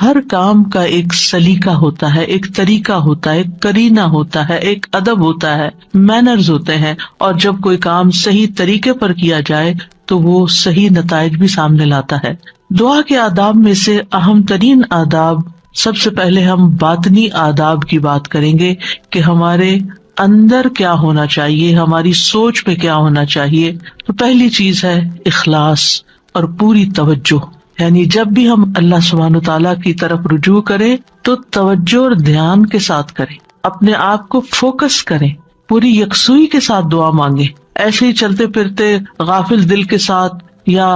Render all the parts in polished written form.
ہر کام کا ایک سلیقہ ہوتا ہے، ایک طریقہ ہوتا ہے، ایک قرینہ ہوتا ہے، ایک ادب ہوتا ہے، مینرز ہوتے ہیں، اور جب کوئی کام صحیح طریقے پر کیا جائے تو وہ صحیح نتائج بھی سامنے لاتا ہے۔ دعا کے آداب میں سے اہم ترین آداب، سب سے پہلے ہم باطنی آداب کی بات کریں گے کہ ہمارے اندر کیا ہونا چاہیے، ہماری سوچ پہ کیا ہونا چاہیے۔ تو پہلی چیز ہے اخلاص اور پوری توجہ، یعنی جب بھی ہم اللہ سبحانہ تعالیٰ کی طرف رجوع کریں تو توجہ اور دھیان کے ساتھ کریں، اپنے آپ کو فوکس کریں، پوری یکسوئی کے ساتھ دعا مانگیں۔ ایسے ہی چلتے پھرتے غافل دل کے ساتھ یا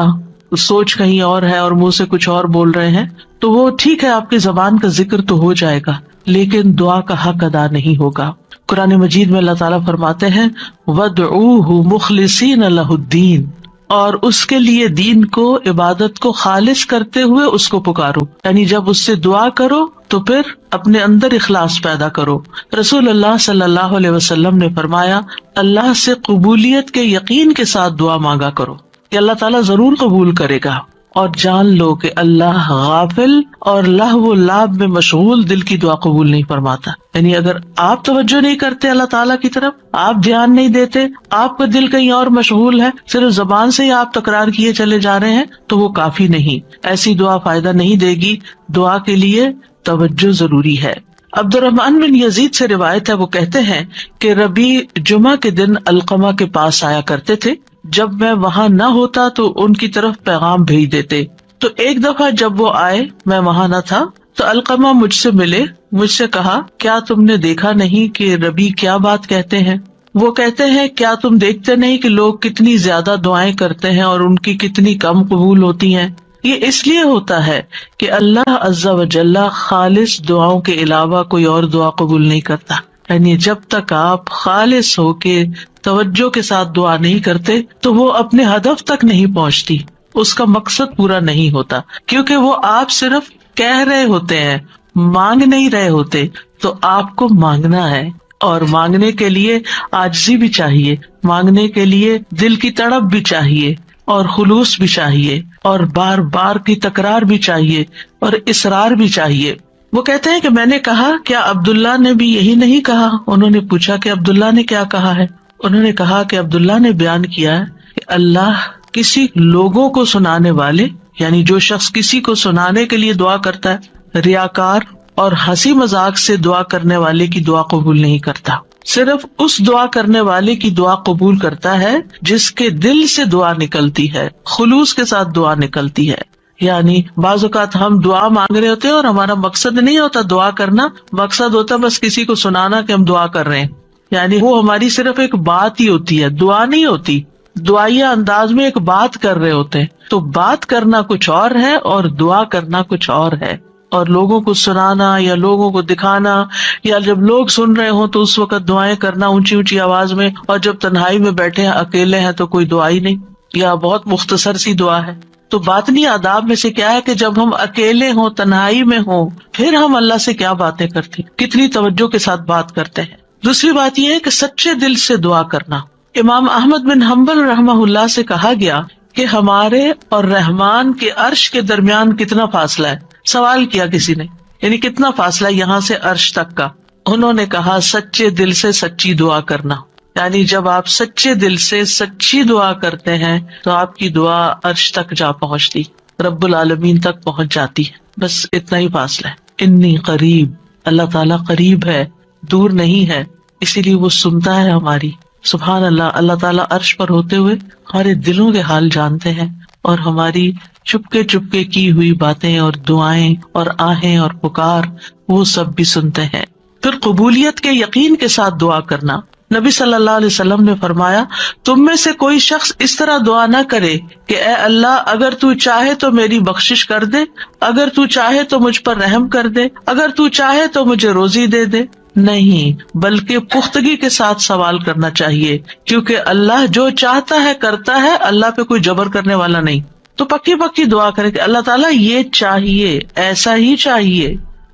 سوچ کہیں اور ہے اور منہ سے کچھ اور بول رہے ہیں تو وہ ٹھیک ہے، آپ کی زبان کا ذکر تو ہو جائے گا لیکن دعا کا حق ادا نہیں ہوگا۔ قرآن مجید میں اللہ تعالیٰ فرماتے ہیں وَادْعُوهُ مُخْلِصِينَ لَهُ الدِّينَ، اور اس کے لیے دین کو، عبادت کو خالص کرتے ہوئے اس کو پکارو، یعنی جب اس سے دعا کرو تو پھر اپنے اندر اخلاص پیدا کرو۔ رسول اللہ صلی اللہ علیہ وسلم نے فرمایا اللہ سے قبولیت کے یقین کے ساتھ دعا مانگا کرو کہ اللہ تعالیٰ ضرور قبول کرے گا، اور جان لو کہ اللہ غافل اور لہو و لعب میں مشغول دل کی دعا قبول نہیں فرماتا۔ یعنی اگر آپ توجہ نہیں کرتے اللہ تعالیٰ کی طرف، آپ دھیان نہیں دیتے، آپ کا دل کہیں اور مشغول ہے، صرف زبان سے ہی آپ تکرار کیے چلے جا رہے ہیں تو وہ کافی نہیں، ایسی دعا فائدہ نہیں دے گی۔ دعا کے لیے توجہ ضروری ہے۔ عبد الرحمن بن یزید سے روایت ہے، وہ کہتے ہیں کہ ربیع جمعہ کے دن علقمہ کے پاس آیا کرتے تھے، جب میں وہاں نہ ہوتا تو ان کی طرف پیغام بھیج دیتے۔ تو ایک دفعہ جب وہ آئے، میں وہاں نہ تھا، تو علقمہ مجھ سے ملے، مجھ سے کہا کیا تم نے دیکھا نہیں کہ ربیع کیا بات کہتے ہیں؟ وہ کہتے ہیں کیا تم دیکھتے نہیں کہ لوگ کتنی زیادہ دعائیں کرتے ہیں اور ان کی کتنی کم قبول ہوتی ہیں؟ یہ اس لیے ہوتا ہے کہ اللہ عز و جل خالص دعاؤں کے علاوہ کوئی اور دعا قبول نہیں کرتا۔ یعنی جب تک آپ خالص ہو کے توجہ کے ساتھ دعا نہیں کرتے تو وہ اپنے ہدف تک نہیں پہنچتی، اس کا مقصد پورا نہیں ہوتا، کیونکہ وہ آپ صرف کہہ رہے ہوتے ہیں، مانگ نہیں رہے ہوتے۔ تو آپ کو مانگنا ہے، اور مانگنے کے لیے عاجزی بھی چاہیے، مانگنے کے لیے دل کی تڑپ بھی چاہیے، اور خلوص بھی چاہیے، اور بار بار کی تکرار بھی چاہیے، اور اصرار بھی چاہیے۔ وہ کہتے ہیں کہ میں نے کہا کیا عبداللہ نے بھی یہی نہیں کہا؟ انہوں نے پوچھا کہ عبداللہ نے کیا کہا ہے؟ انہوں نے کہا کہ عبداللہ نے بیان کیا کہ اللہ کسی لوگوں کو سنانے والے، یعنی جو شخص کسی کو سنانے کے لیے دعا کرتا ہے، ریاکار اور ہنسی مذاق سے دعا کرنے والے کی دعا قبول نہیں کرتا، صرف اس دعا کرنے والے کی دعا قبول کرتا ہے جس کے دل سے دعا نکلتی ہے، خلوص کے ساتھ دعا نکلتی ہے۔ یعنی بعض اوقات ہم دعا مانگ رہے ہوتے ہیں اور ہمارا مقصد نہیں ہوتا دعا کرنا، مقصد ہوتا بس کسی کو سنانا کہ ہم دعا کر رہے ہیں، یعنی وہ ہماری صرف ایک بات ہی ہوتی ہے، دعا نہیں ہوتی، دعائیہ انداز میں ایک بات کر رہے ہوتے ہیں۔ تو بات کرنا کچھ اور ہے اور دعا کرنا کچھ اور ہے، اور لوگوں کو سنانا یا لوگوں کو دکھانا، یا جب لوگ سن رہے ہوں تو اس وقت دعائیں کرنا اونچی اونچی آواز میں، اور جب تنہائی میں بیٹھے ہیں، اکیلے ہیں تو کوئی دعا ہی نہیں، یا بہت مختصر سی دعا ہے۔ تو باطنی آداب میں سے کیا ہے کہ جب ہم اکیلے ہوں، تنہائی میں ہوں، پھر ہم اللہ سے کیا باتیں کرتے ہیں، کتنی توجہ کے ساتھ بات کرتے ہیں۔ دوسری بات یہ ہے کہ سچے دل سے دعا کرنا۔ امام احمد بن حنبل رحمہ اللہ سے کہا گیا کہ ہمارے اور رحمان کے عرش کے درمیان کتنا فاصلہ ہے؟ سوال کیا کسی نے، یعنی کتنا فاصلہ یہاں سے عرش تک کا؟ انہوں نے کہا سچے دل سے سچی دعا کرنا، یعنی جب آپ سچے دل سے سچی دعا کرتے ہیں تو آپ کی دعا عرش تک جا پہنچتی، رب العالمین تک پہنچ جاتی ہے۔ بس اتنا ہی فاصلہ ہے۔ انی قریب، اللہ تعالیٰ قریب ہے، دور نہیں ہے، اسی لیے وہ سنتا ہے ہماری۔ سبحان اللہ، اللہ تعالیٰ عرش پر ہوتے ہوئے ہمارے دلوں کے حال جانتے ہیں، اور ہماری چپکے چپکے کی ہوئی باتیں اور دعائیں اور آہیں اور پکار وہ سب بھی سنتے ہیں۔ پھر قبولیت کے یقین کے ساتھ دعا کرنا۔ نبی صلی اللہ علیہ وسلم نے فرمایا تم میں سے کوئی شخص اس طرح دعا نہ کرے کہ اے اللہ اگر تو چاہے تو میری بخشش کر دے، اگر تو چاہے تو مجھ پر رحم کر دے، اگر تو چاہے تو مجھے روزی دے دے۔ نہیں، بلکہ پختگی کے ساتھ سوال کرنا چاہیے، کیونکہ اللہ جو چاہتا ہے کرتا ہے، اللہ پہ کوئی جبر کرنے والا نہیں۔ تو پکی پکی دعا کرے کہ اللہ تعالیٰ یہ چاہیے، ایسا ہی چاہیے،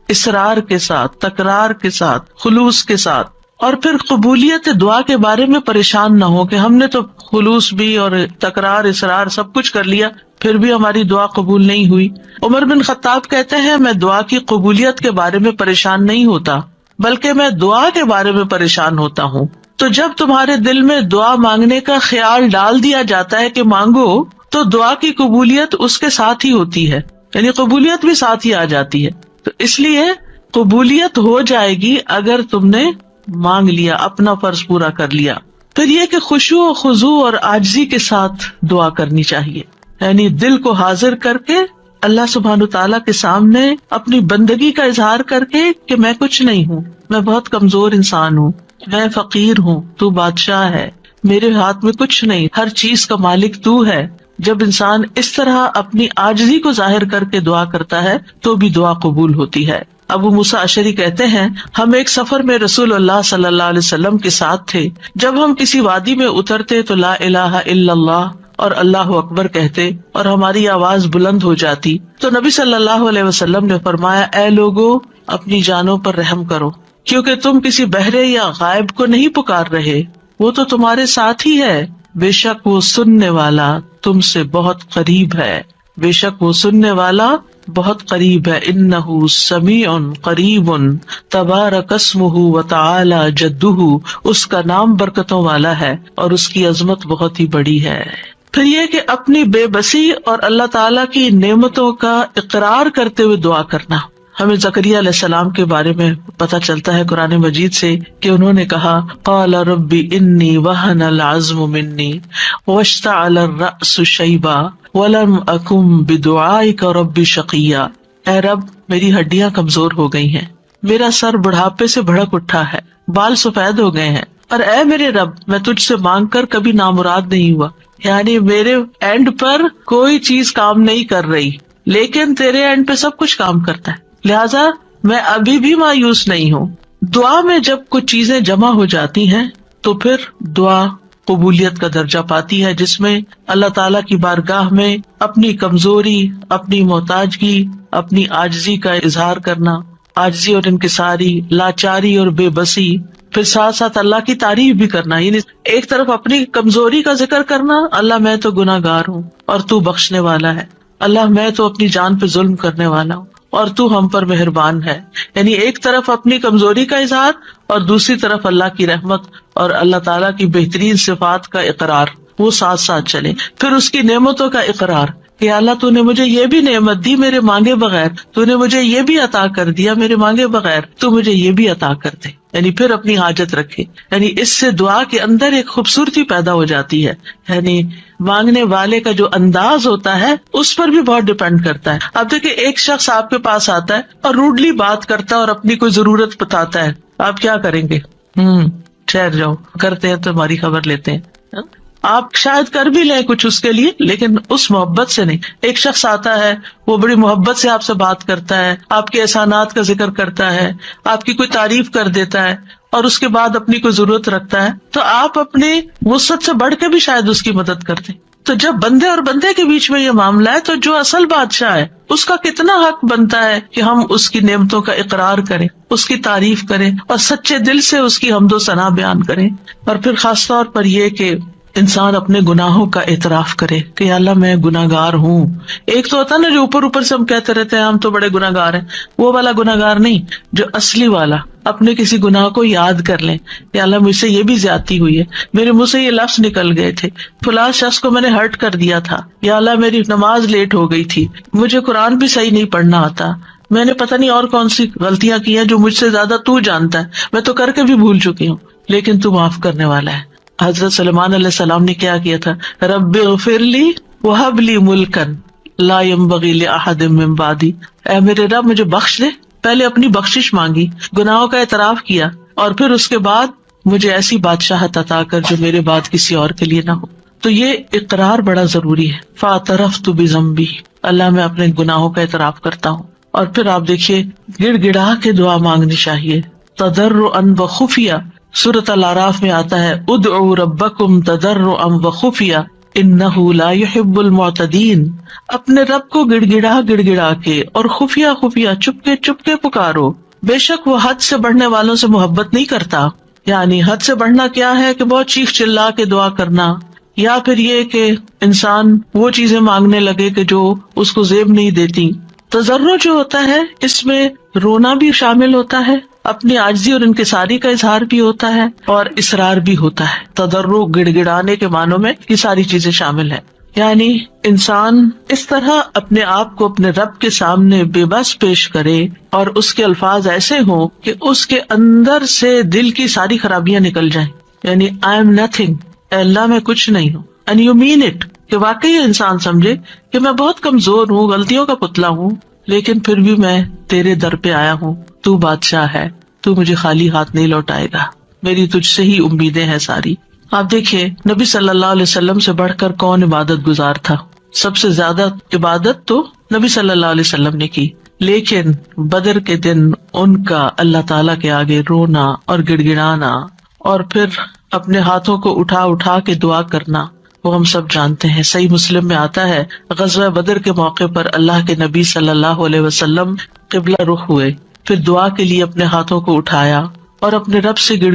اصرار کے ساتھ، تکرار کے ساتھ، خلوص کے ساتھ۔ اور پھر قبولیت دعا کے بارے میں پریشان نہ ہو کہ ہم نے تو خلوص بھی اور تکرار اصرار سب کچھ کر لیا پھر بھی ہماری دعا قبول نہیں ہوئی. عمر بن خطاب کہتے ہیں میں دعا کی قبولیت کے بارے میں پریشان نہیں ہوتا بلکہ میں دعا کے بارے میں پریشان ہوتا ہوں. تو جب تمہارے دل میں دعا مانگنے کا خیال ڈال دیا جاتا ہے کہ مانگو تو دعا کی قبولیت اس کے ساتھ ہی ہوتی ہے، یعنی قبولیت بھی ساتھ ہی آ جاتی ہے. تو اس لیے قبولیت ہو جائے گی اگر تم نے مانگ لیا، اپنا فرض پورا کر لیا. پھر یہ کہ خشوع و خضوع اور عاجزی کے ساتھ دعا کرنی چاہیے، یعنی دل کو حاضر کر کے اللہ سبحانہ تعالیٰ کے سامنے اپنی بندگی کا اظہار کر کے کہ میں کچھ نہیں ہوں، میں بہت کمزور انسان ہوں، میں فقیر ہوں، تو بادشاہ ہے، میرے ہاتھ میں کچھ نہیں، ہر چیز کا مالک تو ہے. جب انسان اس طرح اپنی عاجزی کو ظاہر کر کے دعا کرتا ہے تو بھی دعا قبول ہوتی ہے. ابو موسیٰ اشعری کہتے ہیں ہم ایک سفر میں رسول اللہ صلی اللہ علیہ وسلم کے ساتھ تھے. جب ہم کسی وادی میں اترتے تو لا الہ الا اللہ اور اللہ اکبر کہتے اور ہماری آواز بلند ہو جاتی تو نبی صلی اللہ علیہ وسلم نے فرمایا اے لوگو اپنی جانوں پر رحم کرو، کیونکہ تم کسی بہرے یا غائب کو نہیں پکار رہے، وہ تو تمہارے ساتھ ہی ہے، بے شک وہ سننے والا تم سے بہت قریب ہے، بے شک وہ سننے والا بہت قریب ہے. انہ سمیع قریب تبارک اسمہ وتعالی جدہ، اس کا نام برکتوں والا ہے اور اس کی عظمت بہت ہی بڑی ہے. پھر یہ کہ اپنی بے بسی اور اللہ تعالیٰ کی نعمتوں کا اقرار کرتے ہوئے دعا کرنا. ہمیں زکریا علیہ السلام کے بارے میں پتہ چلتا ہے قرآن مجید سے کہ انہوں نے کہا قال رب انی وہن العظم منی واشتعل الرأس شیبا ولم اکن بدعائک رب شقیا. اے رب میری ہڈیاں کمزور ہو گئی ہیں، میرا سر بڑھاپے سے بھڑک اٹھا ہے، بال سفید ہو گئے ہیں، اور اے میرے رب میں تجھ سے مانگ کر کبھی نامراد نہیں ہوا. یعنی میرے اینڈ پر کوئی چیز کام نہیں کر رہی لیکن تیرے اینڈ پہ سب کچھ کام کرتا ہے، لہذا میں ابھی بھی مایوس نہیں ہوں. دعا میں جب کچھ چیزیں جمع ہو جاتی ہیں تو پھر دعا قبولیت کا درجہ پاتی ہے، جس میں اللہ تعالیٰ کی بارگاہ میں اپنی کمزوری، اپنی محتاجگی، اپنی عاجزی کا اظہار کرنا، عاجزی اور انکساری، لاچاری اور بے بسی، پھر ساتھ ساتھ اللہ کی تعریف بھی کرنا. یعنی ایک طرف اپنی کمزوری کا ذکر کرنا، اللہ میں تو گناہ گار ہوں اور تو بخشنے والا ہے، اللہ میں تو اپنی جان پہ ظلم کرنے والا ہوں اور تو ہم پر مہربان ہے. یعنی ایک طرف اپنی کمزوری کا اظہار اور دوسری طرف اللہ کی رحمت اور اللہ تعالیٰ کی بہترین صفات کا اقرار، وہ ساتھ ساتھ چلے. پھر اس کی نعمتوں کا اقرار کہ اللہ تو نے مجھے یہ بھی نعمت دی میرے مانگے بغیر، تو نے مجھے یہ بھی عطا کر دیا میرے مانگے بغیر، تو مجھے یہ بھی عطا کر دے. یعنی پھر اپنی حاجت رکھے. یعنی اس سے دعا کے اندر ایک خوبصورتی پیدا ہو جاتی ہے. یعنی مانگنے والے کا جو انداز ہوتا ہے اس پر بھی بہت ڈپینڈ کرتا ہے. اب دیکھیں ایک شخص آپ کے پاس آتا ہے اور روڈلی بات کرتا ہے اور اپنی کوئی ضرورت بتاتا ہے، آپ کیا کریں گے؟ ٹھہر جاؤ، کرتے ہیں تمہاری خبر لیتے ہیں. آپ شاید کر بھی لیں کچھ اس کے لیے لیکن اس محبت سے نہیں. ایک شخص آتا ہے، وہ بڑی محبت سے آپ سے بات کرتا ہے، آپ کے احسانات کا ذکر کرتا ہے، آپ کی کوئی تعریف کر دیتا ہے اور اس کے بعد اپنی کوئی ضرورت رکھتا ہے تو آپ اپنی وسعت سے بڑھ کے بھی شاید اس کی مدد کرتے. تو جب بندے اور بندے کے بیچ میں یہ معاملہ ہے تو جو اصل بادشاہ ہے اس کا کتنا حق بنتا ہے کہ ہم اس کی نعمتوں کا اقرار کریں، اس کی تعریف کریں اور سچے دل سے اس کی حمد و ثنا بیان کریں. اور پھر خاص طور پر یہ کہ انسان اپنے گناہوں کا اعتراف کرے کہ یا اللہ میں گناہ گار ہوں. ایک تو ہوتا نا جو اوپر اوپر سے ہم کہتے رہتے ہیں ہم تو بڑے گناہ گار ہیں، وہ والا گناہ گار نہیں، جو اصلی والا اپنے کسی گناہ کو یاد کر لیں یا اللہ مجھ سے یہ بھی زیادتی ہوئی ہے، میرے منہ سے یہ لفظ نکل گئے تھے، فلاں شخص کو میں نے ہرٹ کر دیا تھا، یا اللہ میری نماز لیٹ ہو گئی تھی، مجھے قرآن بھی صحیح نہیں پڑھنا آتا، میں نے پتہ نہیں اور کون سی غلطیاں کی ہیں جو مجھ سے زیادہ تو جانتا ہے، میں تو کر کے بھی بھول چکی ہوں لیکن تو معاف کرنے والا ہے. حضرت سلیمان علیہ السلام نے کیا کیا تھا؟ رب اغفر لی وہب لی ملکا لا ينبغی لأحد من بعدی، اے میرے رب مجھے بخش دے. پہلے اپنی بخشش مانگی، گناہوں کا اعتراف کیا اور پھر اس کے بعد مجھے ایسی بادشاہت عطا کر جو میرے بعد کسی اور کے لیے نہ ہو. تو یہ اقرار بڑا ضروری ہے. فاعترفت بذنبی، اللہ میں اپنے گناہوں کا اعتراف کرتا ہوں. اور پھر آپ دیکھیے گڑ گڑا کے دعا مانگنی چاہیے، تضرعا وخفیہ. سورۃ الاعراف میں آتا ہے ادعوا ربکم تضرعا وخفیہ انہ لا يحب المعتدین. اپنے رب کو گڑ گڑا کے اور خفیہ چپ کے پکارو، بے شک وہ حد سے بڑھنے والوں سے محبت نہیں کرتا. یعنی حد سے بڑھنا کیا ہے کہ بہت چیخ چلا کے دعا کرنا، یا پھر یہ کہ انسان وہ چیزیں مانگنے لگے کہ جو اس کو زیب نہیں دیتی۔ تضرع جو ہوتا ہے اس میں رونا بھی شامل ہوتا ہے، اپنی عاجزی اور انکساری کا اظہار بھی ہوتا ہے، اور اصرار بھی ہوتا ہے۔ تضرع گڑ گڑانے کے معنوں میں یہ ساری چیزیں شامل ہیں، یعنی انسان اس طرح اپنے آپ کو اپنے رب کے سامنے بے بس پیش کرے اور اس کے الفاظ ایسے ہوں کہ اس کے اندر سے دل کی ساری خرابیاں نکل جائیں، یعنی I am nothing، اے اللہ میں کچھ نہیں ہوں، and you mean it، کہ واقعی انسان سمجھے کہ میں بہت کمزور ہوں، غلطیوں کا پتلا ہوں، لیکن پھر بھی میں تیرے در پہ آیا ہوں، تو بادشاہ ہے، تو مجھے خالی ہاتھ نہیں لوٹائے گا، میری تجھ سے ہی امیدیں ہیں ساری۔ آپ دیکھیے نبی صلی اللہ علیہ وسلم سے بڑھ کر کون عبادت گزار تھا؟ سب سے زیادہ عبادت تو نبی صلی اللہ علیہ وسلم نے کی، لیکن بدر کے دن ان کا اللہ تعالیٰ کے آگے رونا اور گڑ گڑانا اور پھر اپنے ہاتھوں کو اٹھا اٹھا کے دعا کرنا وہ ہم سب جانتے ہیں۔ صحیح مسلم میں آتا ہے غزوہ بدر کے موقع پر اللہ کے نبی صلی اللہ علیہ وسلم قبلہ رخ ہوئے، پھر دعا کے لیے اپنے ہاتھوں کو اٹھایا اور اپنے رب سے گڑ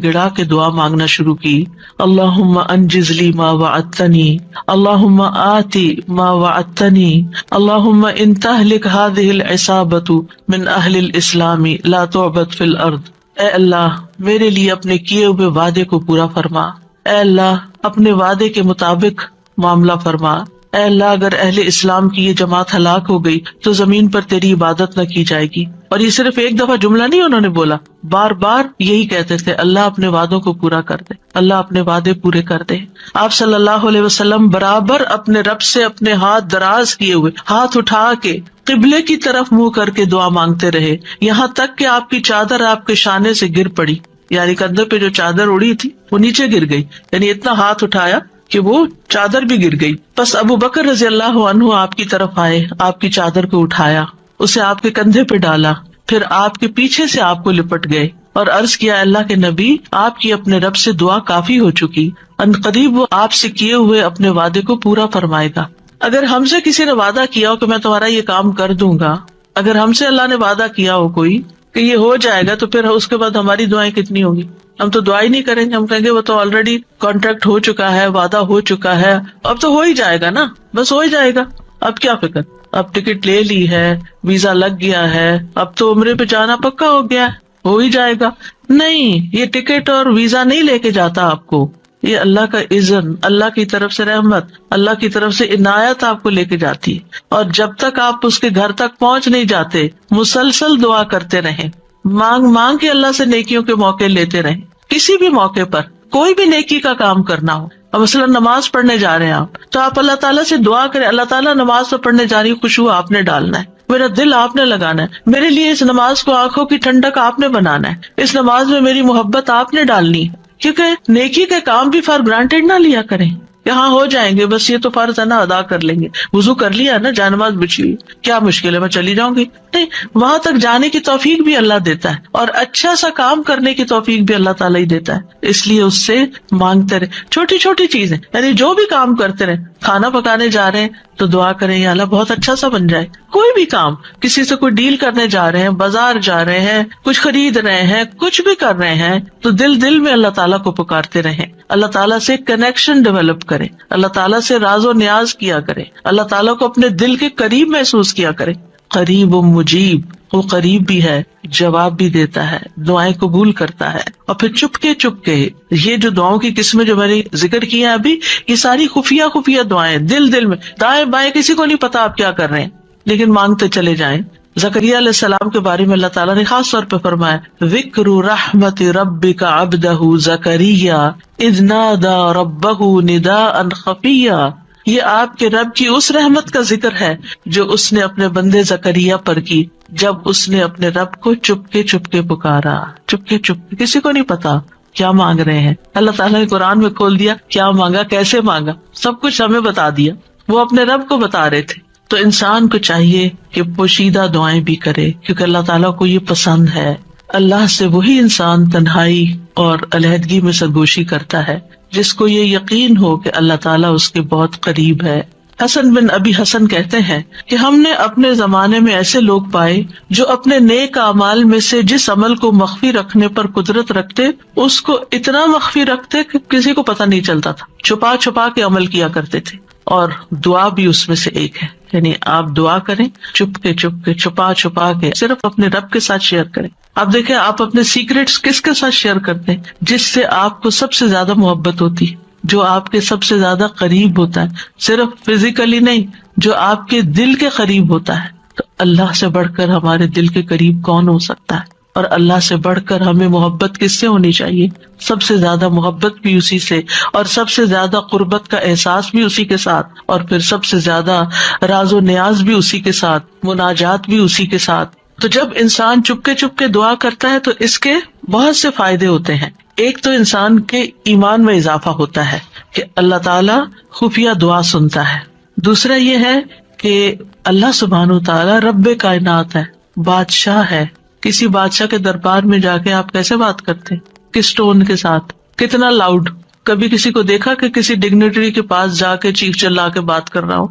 گڑا کے دعا مانگنا شروع کی۔ اللہم انجز لی ما وعدتنی، اللہم آتی ما وعدتنی، اللہم ان تہلک ہذہ العصابۃ من اہل الاسلام لا تعبد فی الارض۔ اے اللہ میرے لیے اپنے کیے ہوئے وعدے کو پورا فرما، اے اللہ اپنے وعدے کے مطابق معاملہ فرما، اے اللہ اگر اہل اسلام کی یہ جماعت ہلاک ہو گئی تو زمین پر تیری عبادت نہ کی جائے گی۔ اور یہ صرف ایک دفعہ جملہ نہیں انہوں نے بولا، بار بار یہی کہتے تھے، اللہ اپنے وعدوں کو پورا کر دے، اللہ اپنے وعدے پورے کر دے۔ آپ صلی اللہ علیہ وسلم برابر اپنے رب سے اپنے ہاتھ دراز کیے ہوئے، ہاتھ اٹھا کے قبلے کی طرف منہ کر کے دعا مانگتے رہے، یہاں تک کہ آپ کی چادر آپ کے شانے سے گر پڑی، یعنی کندھے پہ جو چادر اڑی تھی وہ نیچے گر گئی، یعنی اتنا ہاتھ اٹھایا کہ وہ چادر بھی گر گئی۔ بس ابو بکر رضی اللہ عنہ آپ کی طرف آئے، آپ کی چادر کو اٹھایا، اسے آپ کے کندھے پہ ڈالا، پھر آپ کے پیچھے سے آپ کو لپٹ گئے اور عرض کیا، اللہ کے نبی آپ کی اپنے رب سے دعا کافی ہو چکی، ان قریب وہ آپ سے کیے ہوئے اپنے وعدے کو پورا فرمائے گا۔ اگر ہم سے کسی نے وعدہ کیا ہو کہ میں تمہارا یہ کام کر دوں گا، اگر ہم سے اللہ نے وعدہ کیا ہو کوئی کہ یہ ہو جائے گا، تو پھر اس کے بعد ہماری دعائیں کتنی ہوگی؟ ہم تو دعا ہی نہیں کریں گے، ہم کہیں گے وہ تو آلریڈی کانٹریکٹ ہو چکا ہے، وعدہ ہو چکا ہے، اب تو ہو ہی جائے گا نا، بس ہو ہی جائے گا، اب کیا فکر، اب ٹکٹ لے لی ہے، ویزا لگ گیا ہے، اب تو عمرے پہ جانا پکا ہو گیا، ہو ہی جائے گا۔ نہیں، یہ ٹکٹ اور ویزا نہیں لے کے جاتا آپ کو، یہ اللہ کا اذن، اللہ کی طرف سے رحمت، اللہ کی طرف سے عنایت آپ کو لے کے جاتی ہے۔ اور جب تک آپ اس کے گھر تک پہنچ نہیں جاتے، مسلسل دعا کرتے رہیں، مانگ مانگ کے اللہ سے نیکیوں کے موقع لیتے رہیں۔ کسی بھی موقع پر کوئی بھی نیکی کا کام کرنا ہو، اب مثلا نماز پڑھنے جا رہے ہیں آپ، تو آپ اللہ تعالیٰ سے دعا کریں، اللہ تعالیٰ نماز تو پڑھنے جا رہی ہوں، خشوع آپ نے ڈالنا ہے، میرا دل آپ نے لگانا ہے، میرے لیے اس نماز کو آنکھوں کی ٹھنڈک آپ نے بنانا ہے، اس نماز میں میری محبت آپ نے ڈالنی ہے۔ کیونکہ نیکی کے کام بھی فار گرانٹیڈ نہ لیا کریں، یہاں ہو جائیں گے، بس یہ تو فرض ہے نا، ادا کر لیں گے، وضو کر لیا نا، جانماز بچھی ہوئی، کیا مشکل ہے، میں چلی جاؤں گی، نہیں، وہاں تک جانے کی توفیق بھی اللہ دیتا ہے، اور اچھا سا کام کرنے کی توفیق بھی اللہ تعالیٰ ہی دیتا ہے۔ اس لیے اس سے مانگتے رہے، چھوٹی چھوٹی چیزیں، یعنی جو بھی کام کرتے رہے، کھانا پکانے جا رہے ہیں تو دعا کریں یا اللہ بہت اچھا سا بن جائے، کوئی بھی کام، کسی سے کوئی ڈیل کرنے جا رہے ہیں، بازار جا رہے ہیں، کچھ خرید رہے ہیں، کچھ بھی کر رہے ہیں، تو دل میں اللہ تعالیٰ کو پکارتے رہیں، اللہ تعالیٰ سے کنیکشن ڈیولپ کریں، اللہ تعالیٰ سے راز و نیاز کیا کریں، اللہ تعالیٰ کو اپنے دل کے قریب محسوس کیا کریں۔ قریب و مجیب، وہ قریب بھی ہے، جواب بھی دیتا ہے، دعائیں قبول کرتا ہے۔ اور پھر چپ کے یہ جو دعاؤں کی قسمیں جو میں نے ذکر کی ہیں ابھی، یہ ساری خفیہ دعائیں، دل میں، دائیں بائیں کسی کو نہیں پتا آپ کیا کر رہے ہیں، لیکن مانگتے چلے جائیں۔ زکریا علیہ السلام کے بارے میں اللہ تعالیٰ نے خاص طور پہ فرمایا، ذکر رحمت ربک عبدہ زکریا اذ نادى ربہ نداء خفیا، یہ آپ کے رب کی اس رحمت کا ذکر ہے جو اس نے اپنے بندے زکریا پر کی، جب اس نے اپنے رب کو چپ کے پکارا، چپ کے کسی کو نہیں پتا کیا مانگ رہے ہیں۔ اللہ تعالیٰ نے قرآن میں کھول دیا کیا مانگا، کیسے مانگا، سب کچھ ہمیں بتا دیا، وہ اپنے رب کو بتا رہے تھے۔ تو انسان کو چاہیے کہ پوشیدہ دعائیں بھی کرے، کیونکہ اللہ تعالیٰ کو یہ پسند ہے۔ اللہ سے وہی انسان تنہائی اور علیحدگی میں سرگوشی کرتا ہے جس کو یہ یقین ہو کہ اللہ تعالیٰ اس کے بہت قریب ہے، حسن بن ابی حسن کہتے ہیں کہ ہم نے اپنے زمانے میں ایسے لوگ پائے جو اپنے نیک اعمال میں سے جس عمل کو مخفی رکھنے پر قدرت رکھتے اس کو اتنا مخفی رکھتے کہ کسی کو پتہ نہیں چلتا تھا، چھپا چھپا کے عمل کیا کرتے تھے. اور دعا بھی اس میں سے ایک ہے، یعنی آپ دعا کریں چپ کے چھپا چھپا کے، صرف اپنے رب کے ساتھ شیئر کریں. آپ دیکھیں آپ اپنے سیکریٹس کس کے ساتھ شیئر کرتے ہیں؟ جس سے آپ کو سب سے زیادہ محبت ہوتی ہے، جو آپ کے سب سے زیادہ قریب ہوتا ہے، صرف فزیکلی نہیں، جو آپ کے دل کے قریب ہوتا ہے. تو اللہ سے بڑھ کر ہمارے دل کے قریب کون ہو سکتا ہے؟ اور اللہ سے بڑھ کر ہمیں محبت کس سے ہونی چاہیے؟ سب سے زیادہ محبت بھی اسی سے، اور سب سے زیادہ قربت کا احساس بھی اسی کے ساتھ، اور پھر سب سے زیادہ راز و نیاز بھی اسی کے ساتھ، مناجات بھی اسی کے ساتھ. تو جب انسان چپ کے دعا کرتا ہے تو اس کے بہت سے فائدے ہوتے ہیں. ایک تو انسان کے ایمان میں اضافہ ہوتا ہے کہ اللہ تعالیٰ خفیہ دعا سنتا ہے. دوسرا یہ ہے کہ اللہ سبحانہ تعالیٰ رب کائنات ہے، بادشاہ ہے. کسی بادشاہ کے دربار میں جا کے آپ کیسے بات کرتے ہیں؟ کس ٹون کے ساتھ، کتنا لاؤڈ؟ کبھی کسی کو دیکھا کہ کسی ڈگنیٹری کے پاس جا کے چیخ چلا کے بات کر رہا ہو؟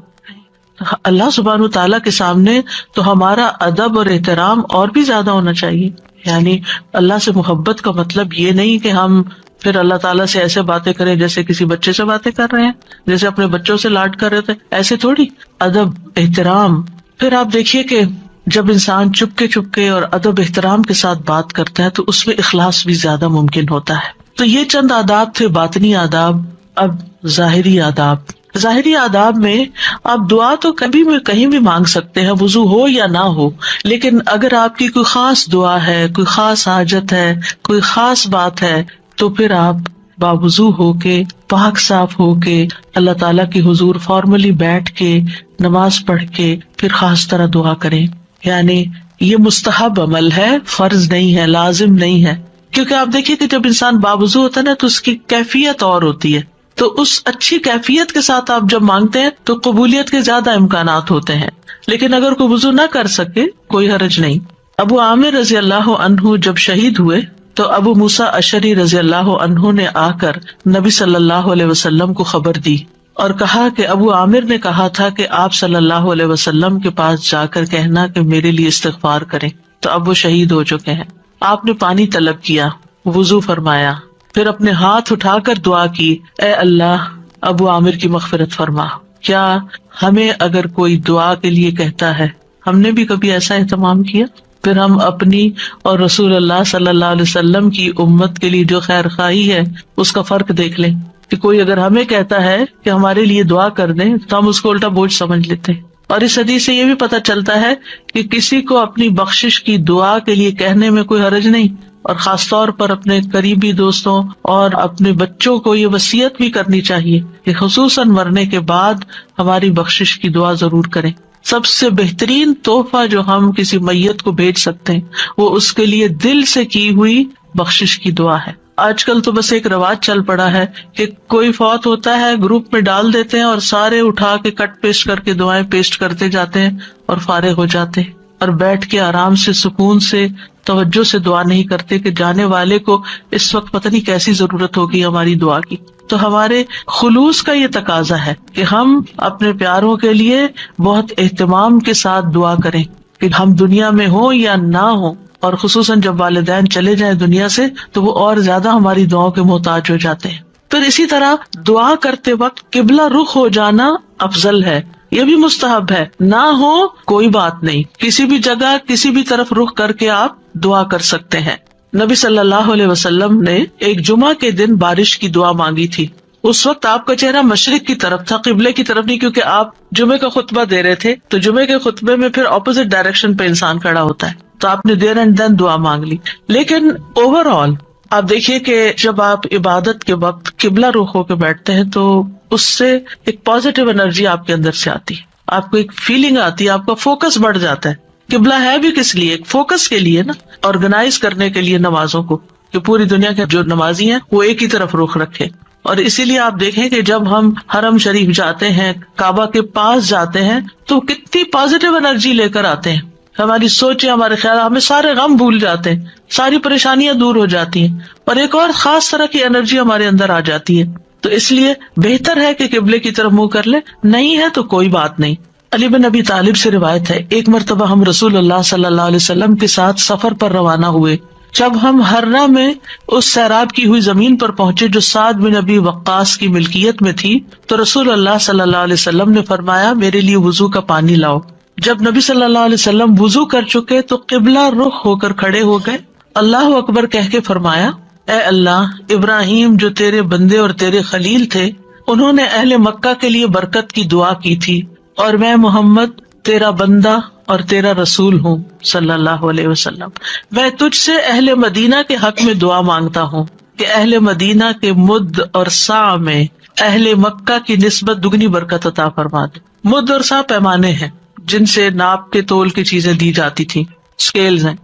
اللہ سبحانہ تعالیٰ کے سامنے تو ہمارا ادب اور احترام اور بھی زیادہ ہونا چاہیے. یعنی اللہ سے محبت کا مطلب یہ نہیں کہ ہم پھر اللہ تعالیٰ سے ایسے باتیں کریں جیسے کسی بچے سے باتیں کر رہے ہیں، جیسے اپنے بچوں سے لاڈ کر رہے تھے، ایسے تھوڑی. ادب، احترام. پھر آپ دیکھیے کہ جب انسان چپ کے اور ادب احترام کے ساتھ بات کرتا ہے تو اس میں اخلاص بھی زیادہ ممکن ہوتا ہے. تو یہ چند آداب تھے، باطنی آداب. اب ظاہری آداب. ظاہری آداب میں آپ دعا تو کبھی بھی کہیں بھی مانگ سکتے ہیں، وضو ہو یا نہ ہو. لیکن اگر آپ کی کوئی خاص دعا ہے، کوئی خاص حاجت ہے، کوئی خاص بات ہے، تو پھر آپ باوضو ہو کے، پاک صاف ہو کے اللہ تعالیٰ کی حضور فارملی بیٹھ کے نماز پڑھ کے پھر خاص طرح دعا کریں. یعنی یہ مستحب عمل ہے، فرض نہیں ہے، لازم نہیں ہے. کیونکہ آپ دیکھیے کہ جب انسان باوضو ہوتا ہے نا تو اس کی کیفیت اور ہوتی ہے. تو اس اچھی کیفیت کے ساتھ آپ جب مانگتے ہیں تو قبولیت کے زیادہ امکانات ہوتے ہیں. لیکن اگر کوئی وضو نہ کر سکے کوئی حرج نہیں. ابو عامر رضی اللہ عنہ جب شہید ہوئے تو ابو موسیٰ اشعری رضی اللہ عنہ نے آ کر نبی صلی اللہ علیہ وسلم کو خبر دی اور کہا کہ ابو عامر نے کہا تھا کہ آپ صلی اللہ علیہ وسلم کے پاس جا کر کہنا کہ میرے لیے استغفار کریں. تو اب وہ شہید ہو چکے ہیں. آپ نے پانی طلب کیا، وضو فرمایا، پھر اپنے ہاتھ اٹھا کر دعا کی، اے اللہ ابو عامر کی مغفرت فرما. کیا ہمیں اگر کوئی دعا کے لیے کہتا ہے، ہم نے بھی کبھی ایسا اہتمام کیا؟ پھر ہم اپنی اور رسول اللہ صلی اللہ علیہ وسلم کی امت کے لیے جو خیر خواہی ہے اس کا فرق دیکھ لیں کہ کوئی اگر ہمیں کہتا ہے کہ ہمارے لیے دعا کر دیں تو ہم اس کو الٹا بوجھ سمجھ لیتے ہیں. اور اس حدیث سے یہ بھی پتہ چلتا ہے کہ کسی کو اپنی بخشش کی دعا کے لیے کہنے میں کوئی حرج نہیں، اور خاص طور پر اپنے قریبی دوستوں اور اپنے بچوں کو یہ وصیت بھی کرنی چاہیے کہ خصوصاً مرنے کے بعد ہماری بخشش کی دعا ضرور کریں. سب سے بہترین تحفہ جو ہم کسی میت کو بھیج سکتے ہیں وہ اس کے لیے دل سے کی ہوئی بخشش کی دعا ہے. آج کل تو بس ایک رواج چل پڑا ہے کہ کوئی فوت ہوتا ہے گروپ میں ڈال دیتے ہیں اور سارے اٹھا کے کٹ پیسٹ کر کے دعائیں پیسٹ کرتے جاتے ہیں اور فارغ ہو جاتے ہیں، اور بیٹھ کے آرام سے سکون سے توجہ سے دعا نہیں کرتے کہ جانے والے کو اس وقت پتہ نہیں کیسی ضرورت ہوگی ہماری دعا کی. تو ہمارے خلوص کا یہ تقاضا ہے کہ ہم اپنے پیاروں کے لیے بہت اہتمام کے ساتھ دعا کریں کہ ہم دنیا میں ہوں یا نہ ہوں، اور خصوصاً جب والدین چلے جائیں دنیا سے تو وہ اور زیادہ ہماری دعاؤں کے محتاج ہو جاتے ہیں. پھر اسی طرح دعا کرتے وقت قبلہ رخ ہو جانا افضل ہے، یہ بھی مستحب ہے. نہ ہو کوئی بات نہیں، کسی بھی جگہ کسی بھی طرف رخ کر کے آپ دعا کر سکتے ہیں. نبی صلی اللہ علیہ وسلم نے ایک جمعہ کے دن بارش کی دعا مانگی تھی. اس وقت آپ کا چہرہ مشرق کی طرف تھا، قبلے کی طرف نہیں، کیونکہ آپ جمعے کا خطبہ دے رہے تھے. تو جمعے کے خطبے میں پھر اپوزٹ ڈائریکشن پہ انسان کھڑا ہوتا ہے، تو آپ نے دیر اینڈ دین دعا مانگ لی. لیکن اوور آل آپ دیکھیے کہ جب آپ عبادت کے وقت قبلہ رخ ہو کے بیٹھتے ہیں تو اس سے ایک پازیٹیو انرجی آپ کے اندر سے آتی ہے، آپ کو ایک فیلنگ آتی ہے، آپ کا فوکس بڑھ جاتا ہے. قبلہ ہے بھی کس لیے؟ ایک فوکس کے لیے نا، آرگنائز کرنے کے لیے نمازوں کو، کہ پوری دنیا کے جو نمازی ہیں وہ ایک ہی طرف رخ رکھے. اور اسی لیے آپ دیکھیں کہ جب ہم حرم شریف جاتے ہیں، کعبہ کے پاس جاتے ہیں، تو کتنی پازیٹیو انرجی لے کر آتے ہیں. ہماری سوچیں، ہمارے خیال، ہمیں سارے غم بھول جاتے ہیں، ساری پریشانیاں دور ہو جاتی ہیں، اور ایک اور خاص طرح کی انرجی ہمارے اندر آ جاتی ہے. تو اس لیے بہتر ہے کہ قبلے کی طرف منہ کر لے، نہیں ہے تو کوئی بات نہیں۔ علی بن ابی طالب سے روایت ہے، ایک مرتبہ ہم رسول اللہ صلی اللہ علیہ وسلم کے ساتھ سفر پر روانہ ہوئے۔ جب ہم ہرہ میں اس سیراب کی ہوئی زمین پر پہنچے جو سعد بن ابی وقاص کی ملکیت میں تھی، تو رسول اللہ صلی اللہ علیہ وسلم نے فرمایا میرے لیے وضو کا پانی لاؤ۔ جب نبی صلی اللہ علیہ وسلم وضو کر چکے تو قبلہ رخ ہو کر کھڑے ہو گئے، اللہ اکبر کہہ کے فرمایا، اے اللہ، ابراہیم جو تیرے بندے اور تیرے خلیل تھے، انہوں نے اہل مکہ کے لیے برکت کی دعا کی تھی، اور میں محمد تیرا بندہ اور تیرا رسول ہوں صلی اللہ علیہ وسلم، میں تجھ سے اہل مدینہ کے حق میں دعا مانگتا ہوں کہ اہل مدینہ کے مد اور سا میں اہل مکہ کی نسبت دگنی برکت عطا فرما دے۔ مد اور سا پیمانے ہیں جن سے ناپ کے تول کی چیزیں دی جاتی تھی، اسکیلز ہیں۔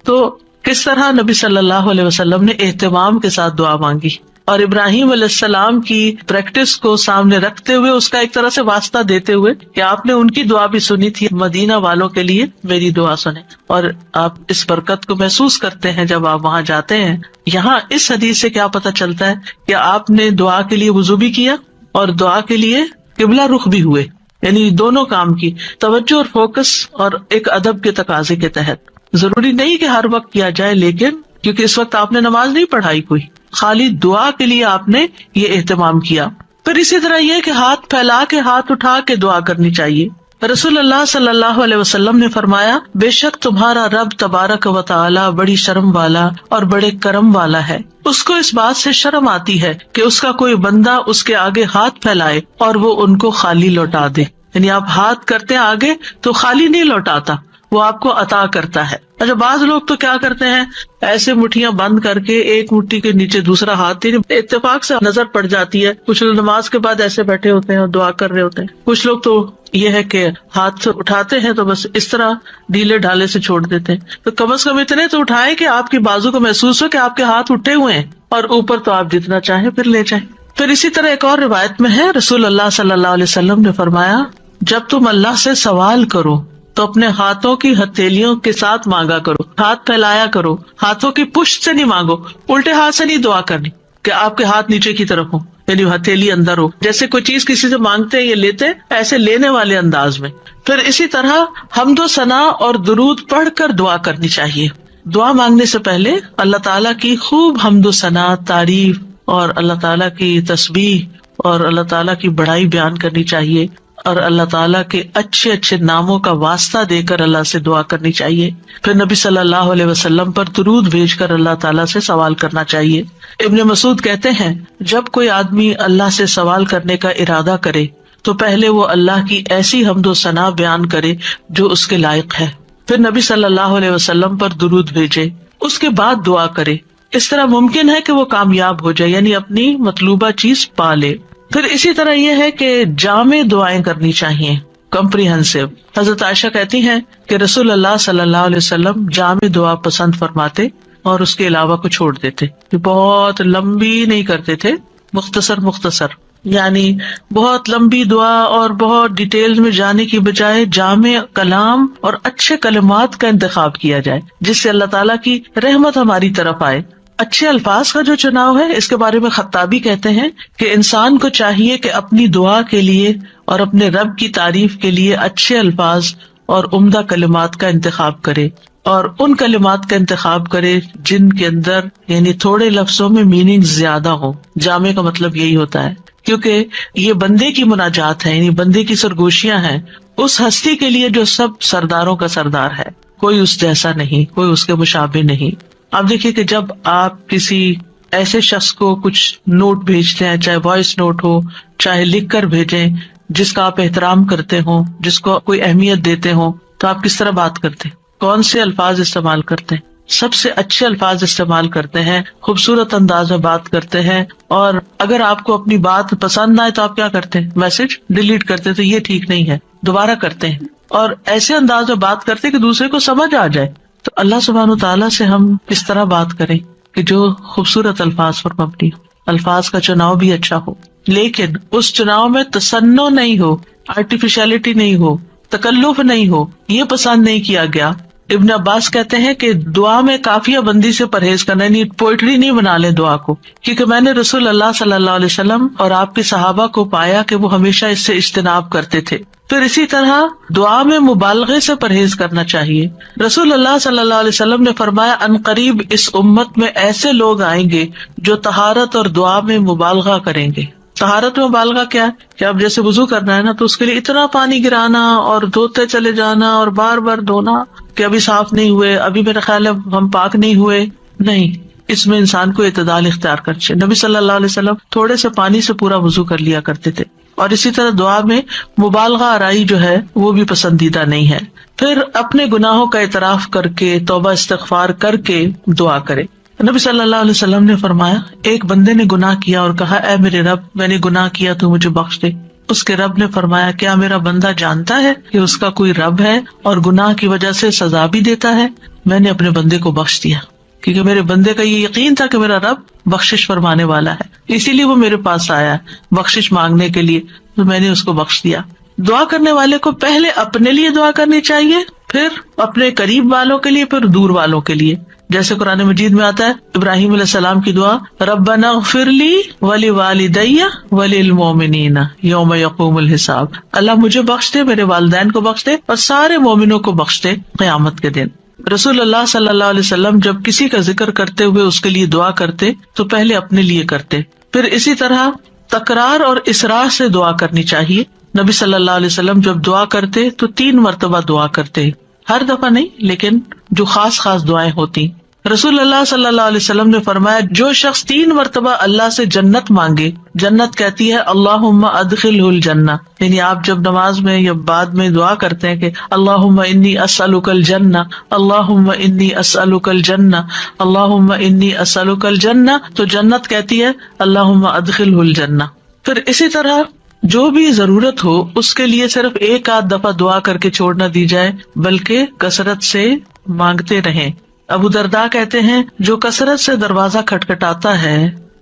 تو کس طرح نبی صلی اللہ علیہ وسلم نے اہتمام کے ساتھ دعا مانگی، اور ابراہیم علیہ السلام کی پریکٹس کو سامنے رکھتے ہوئے، اس کا ایک طرح سے واسطہ دیتے ہوئے کہ آپ نے ان کی دعا بھی سنی تھی، مدینہ والوں کے لیے میری دعا سنیں، اور آپ اس برکت کو محسوس کرتے ہیں جب آپ وہاں جاتے ہیں۔ یہاں اس حدیث سے کیا پتہ چلتا ہے کہ آپ نے دعا کے لیے وضو بھی کیا اور دعا کے لیے قبلہ رخ بھی ہوئے، یعنی دونوں کام کی توجہ اور فوکس، اور ایک ادب کے تقاضے کے تحت۔ ضروری نہیں کہ ہر وقت کیا جائے، لیکن کیونکہ اس وقت آپ نے نماز نہیں پڑھائی کوئی، خالی دعا کے لیے آپ نے یہ اہتمام کیا۔ پھر اسی طرح یہ کہ ہاتھ پھیلا کے، ہاتھ اٹھا کے دعا کرنی چاہیے۔ رسول اللہ صلی اللہ علیہ وسلم نے فرمایا، بے شک تمہارا رب تبارک و تعالی بڑی شرم والا اور بڑے کرم والا ہے، اس کو اس بات سے شرم آتی ہے کہ اس کا کوئی بندہ اس کے آگے ہاتھ پھیلائے اور وہ ان کو خالی لوٹا دے، یعنی آپ ہاتھ کرتے ہیں آگے تو خالی نہیں لوٹاتا، وہ آپ کو عطا کرتا ہے۔ اچھا، بعض لوگ تو کیا کرتے ہیں، ایسے مٹھیاں بند کر کے ایک مٹھی کے نیچے دوسرا ہاتھ، اتفاق سے نظر پڑ جاتی ہے، کچھ لوگ نماز کے بعد ایسے بیٹھے ہوتے ہیں اور دعا کر رہے ہوتے ہیں، کچھ لوگ تو یہ ہے کہ ہاتھ اٹھاتے ہیں تو بس اس طرح ڈھیلے ڈھالے سے چھوڑ دیتے ہیں۔ تو کم از کم اتنے تو اٹھائیں کہ آپ کی بازو کو محسوس ہو کہ آپ کے ہاتھ اٹھے ہوئے ہیں، اور اوپر تو آپ جتنا چاہیں پھر لے جائیں۔ پھر اسی طرح ایک اور روایت میں ہے، رسول اللہ صلی اللہ علیہ وسلم نے فرمایا، جب تم اللہ سے سوال کرو تو اپنے ہاتھوں کی ہتھیلیوں کے ساتھ مانگا کرو، ہاتھ پھیلایا کرو، ہاتھوں کی پشت سے نہیں مانگو، الٹے ہاتھ سے نہیں دعا کرنی کہ آپ کے ہاتھ نیچے کی طرف ہو، یعنی ہتھیلی اندر ہو، جیسے کوئی چیز کسی سے مانگتے ہیں یہ لیتے، ایسے لینے والے انداز میں۔ پھر اسی طرح حمد و ثنا اور درود پڑھ کر دعا کرنی چاہیے۔ دعا مانگنے سے پہلے اللہ تعالیٰ کی خوب حمد و ثنا، تعریف، اور اللہ تعالیٰ کی تسبیح اور اللہ تعالیٰ کی بڑائی بیان کرنی چاہیے، اور اللہ تعالیٰ کے اچھے اچھے ناموں کا واسطہ دے کر اللہ سے دعا کرنی چاہیے۔ پھر نبی صلی اللہ علیہ وسلم پر درود بھیج کر اللہ تعالیٰ سے سوال کرنا چاہیے۔ ابن مسعود کہتے ہیں، جب کوئی آدمی اللہ سے سوال کرنے کا ارادہ کرے تو پہلے وہ اللہ کی ایسی حمد و ثنا بیان کرے جو اس کے لائق ہے، پھر نبی صلی اللہ علیہ وسلم پر درود بھیجے، اس کے بعد دعا کرے۔ اس طرح ممکن ہے کہ وہ کامیاب ہو جائے، یعنی اپنی مطلوبہ چیز پا لے۔ پھر اسی طرح یہ ہے کہ جامع دعائیں کرنی چاہیے، کمپریہنسو۔ حضرت عائشہ کہتی ہیں کہ رسول اللہ صلی اللہ علیہ وسلم جامع دعا پسند فرماتے اور اس کے علاوہ کو چھوڑ دیتے، بہت لمبی نہیں کرتے تھے، مختصر، یعنی بہت لمبی دعا اور بہت ڈیٹیل میں جانے کی بجائے جامع کلام اور اچھے کلمات کا انتخاب کیا جائے جس سے اللہ تعالیٰ کی رحمت ہماری طرف آئے۔ اچھے الفاظ کا جو چناؤ ہے، اس کے بارے میں خطابی کہتے ہیں کہ انسان کو چاہیے کہ اپنی دعا کے لیے اور اپنے رب کی تعریف کے لیے اچھے الفاظ اور عمدہ کلمات کا انتخاب کرے، اور ان کلمات کا انتخاب کرے جن کے اندر یعنی تھوڑے لفظوں میں میننگ زیادہ ہو۔ جامع کا مطلب یہی ہوتا ہے، کیونکہ یہ بندے کی مناجات ہے، یعنی بندے کی سرگوشیاں ہیں اس ہستی کے لیے جو سب سرداروں کا سردار ہے، کوئی اس جیسا نہیں، کوئی اس کے مشابہ نہیں۔ آپ دیکھیے کہ جب آپ کسی ایسے شخص کو کچھ نوٹ بھیجتے ہیں، چاہے وائس نوٹ ہو، چاہے لکھ کر بھیجیں، جس کا آپ احترام کرتے ہوں، جس کو کوئی اہمیت دیتے ہوں، تو آپ کس طرح بات کرتے ہیں، کون سے الفاظ استعمال کرتے ہیں؟ سب سے اچھے الفاظ استعمال کرتے ہیں، خوبصورت انداز میں بات کرتے ہیں، اور اگر آپ کو اپنی بات پسند نہ آئے تو آپ کیا کرتے ہیں؟ میسج ڈیلیٹ کرتے، تو یہ ٹھیک نہیں ہے، دوبارہ کرتے ہیں، اور ایسے انداز میں بات کرتے کہ دوسرے کو سمجھ آ جائے۔ تو اللہ سبحانہ تعالیٰ سے ہم اس طرح بات کریں کہ جو خوبصورت الفاظ پر مبنی ہو، الفاظ کا چناؤ بھی اچھا ہو، لیکن اس چناؤ میں تصنع نہیں ہو، آرٹیفیشلٹی نہیں ہو، تکلف نہیں ہو، یہ پسند نہیں کیا گیا ابن عباس کہتے ہیں کہ دعا میں قافیہ بندی سے پرہیز کرنا، یعنی پوئٹری نہیں بنا لیں دعا کو، کیونکہ میں نے رسول اللہ صلی اللہ علیہ وسلم اور آپ کے صحابہ کو پایا کہ وہ ہمیشہ اس سے اجتناب کرتے تھے۔ پھر اسی طرح دعا میں مبالغے سے پرہیز کرنا چاہیے۔ رسول اللہ صلی اللہ علیہ وسلم نے فرمایا ان قریب اس امت میں ایسے لوگ آئیں گے جو طہارت اور دعا میں مبالغہ کریں گے۔ طہارت میں مبالغہ کیا ہے کہ اب جیسے وضو کرنا ہے نا تو اس کے لیے اتنا پانی گرانا اور دھوتے چلے جانا اور بار بار دھونا کہ ابھی صاف نہیں ہوئے، ابھی میرا خیال ہے ہم پاک نہیں ہوئے، نہیں، اس میں انسان کو اعتدال اختیار کرنا چاہیے۔ نبی صلی اللہ علیہ وسلم تھوڑے سے پانی سے پورا وضو کر لیا کرتے تھے۔ اور اسی طرح دعا میں مبالغہ آرائی جو ہے وہ بھی پسندیدہ نہیں ہے۔ پھر اپنے گناہوں کا اعتراف کر کے توبہ استغفار کر کے دعا کرے۔ نبی صلی اللہ علیہ وسلم نے فرمایا ایک بندے نے گناہ کیا اور کہا اے میرے رب میں نے گناہ کیا تو مجھے بخش دے۔ اس کے رب نے فرمایا کیا میرا بندہ جانتا ہے کہ اس کا کوئی رب ہے اور گناہ کی وجہ سے سزا بھی دیتا ہے؟ میں نے اپنے بندے کو بخش دیا، کیونکہ میرے بندے کا یہ یقین تھا کہ میرا رب بخشش فرمانے والا ہے، اسی لیے وہ میرے پاس آیا بخشش مانگنے کے لیے، تو میں نے اس کو بخش دیا۔ دعا کرنے والے کو پہلے اپنے لیے دعا کرنی چاہیے، پھر اپنے قریب والوں کے لیے، پھر دور والوں کے لیے۔ جیسے قرآن مجید میں آتا ہے ابراہیم علیہ السلام کی دعا ربنا اغفر لی ولوالدی وللمؤمنین یوم یقوم الحساب، اللہ مجھے بخش دے، میرے والدین کو بخش دے اور سارے مومنوں کو بخش دے قیامت کے دن۔ رسول اللہ صلی اللہ علیہ وسلم جب کسی کا ذکر کرتے ہوئے اس کے لیے دعا کرتے تو پہلے اپنے لیے کرتے، پھر اسی طرح تکرار اور اصرار سے دعا کرنی چاہیے۔ نبی صلی اللہ علیہ وسلم جب دعا کرتے تو 3 مرتبہ دعا کرتے، ہر دفعہ نہیں لیکن جو خاص دعائیں ہوتی۔ رسول اللہ صلی اللہ علیہ وسلم نے فرمایا جو شخص 3 مرتبہ اللہ سے جنت مانگے، جنت کہتی ہے اللہم ادخلہ الجنہ، یعنی آپ جب نماز میں یا بعد میں دعا کرتے ہیں کہ اللہم انی اسألک الجنہ، اللہم انی اسألک الجنہ، اللہم انی اسألک الجنہ، تو جنت کہتی ہے اللہم ادخلہ الجنہ۔ پھر اسی طرح جو بھی ضرورت ہو اس کے لیے صرف 1 دفعہ دعا کر کے چھوڑ نہ دی جائے، بلکہ کثرت سے مانگتے رہیں۔ ابو درداء کہتے ہیں جو کثرت سے دروازہ کھٹکھٹاتا ہے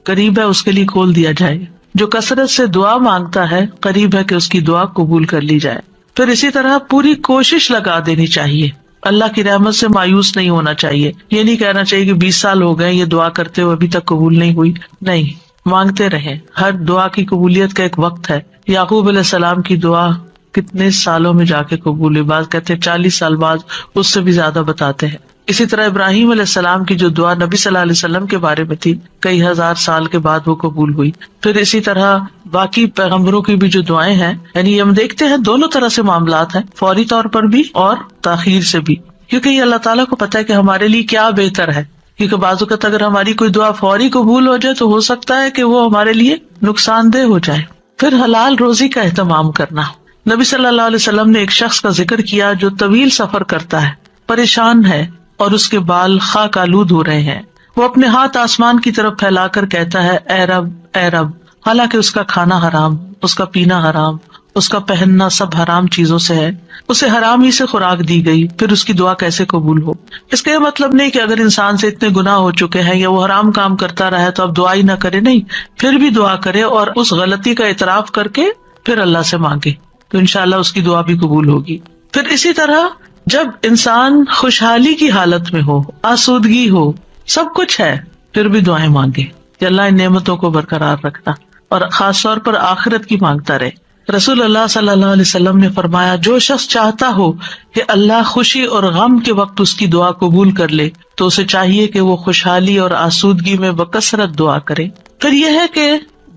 قریب ہے اس کے لیے کھول دیا جائے، جو کثرت سے دعا مانگتا ہے قریب ہے کہ اس کی دعا قبول کر لی جائے۔ پھر اسی طرح پوری کوشش لگا دینی چاہیے، اللہ کی رحمت سے مایوس نہیں ہونا چاہیے، یہ نہیں کہنا چاہیے کہ 20 سال ہو گئے یہ دعا کرتے ہوئے ابھی تک قبول نہیں ہوئی، نہیں، مانگتے رہیں۔ ہر دعا کی قبولیت کا ایک وقت ہے۔ یعقوب علیہ السلام کی دعا کتنے سالوں میں جا کے قبول ہوئی، بعض کہتے ہیں 40 سال بعد، اس سے بھی زیادہ بتاتے ہیں۔ اسی طرح ابراہیم علیہ السلام کی جو دعا نبی صلی اللہ علیہ وسلم کے بارے میں تھی کئی ہزار سال کے بعد وہ قبول ہوئی۔ پھر اسی طرح باقی پیغمبروں کی بھی جو دعائیں ہیں، یعنی ہم دیکھتے ہیں دونوں طرح سے معاملات ہیں، فوری طور پر بھی اور تاخیر سے بھی، کیونکہ یہ اللہ تعالیٰ کو پتا ہے کہ ہمارے لیے کیا بہتر ہے۔ کیونکہ بعض اوقات اگر ہماری کوئی دعا فوری قبول ہو جائے تو ہو سکتا ہے کہ وہ ہمارے لیے نقصان دہ ہو جائے۔ پھر حلال روزی کا اہتمام کرنا۔ نبی صلی اللہ علیہ وسلم نے ایک شخص کا ذکر کیا جو طویل سفر کرتا ہے، پریشان ہے اور اس کے بال خاک آلود ہو رہے ہیں، وہ اپنے ہاتھ آسمان کی طرف پھیلا کر کہتا ہے اے رب اے رب، حالانکہ اس کا کھانا حرام، اس کا پینا حرام، اس کا پہننا سب حرام چیزوں سے ہے، اسے حرام ہی سے خوراک دی گئی، پھر اس کی دعا کیسے قبول ہو؟ اس کا یہ مطلب نہیں کہ اگر انسان سے اتنے گناہ ہو چکے ہیں یا وہ حرام کام کرتا رہا ہے تو اب دعا ہی نہ کرے، نہیں، پھر بھی دعا کرے اور اس غلطی کا اعتراف کر کے پھر اللہ سے مانگے تو انشاءاللہ اس کی دعا بھی قبول ہوگی۔ پھر اسی طرح جب انسان خوشحالی کی حالت میں ہو، آسودگی ہو، سب کچھ ہے، پھر بھی دعائیں مانگے کہ اللہ ان نعمتوں کو برقرار رکھنا، اور خاص طور پر آخرت کی مانگتا رہے۔ رسول اللہ صلی اللہ علیہ وسلم نے فرمایا جو شخص چاہتا ہو کہ اللہ خوشی اور غم کے وقت اس کی دعا قبول کر لے تو اسے چاہیے کہ وہ خوشحالی اور آسودگی میں بکثرت دعا کرے۔ پھر یہ ہے کہ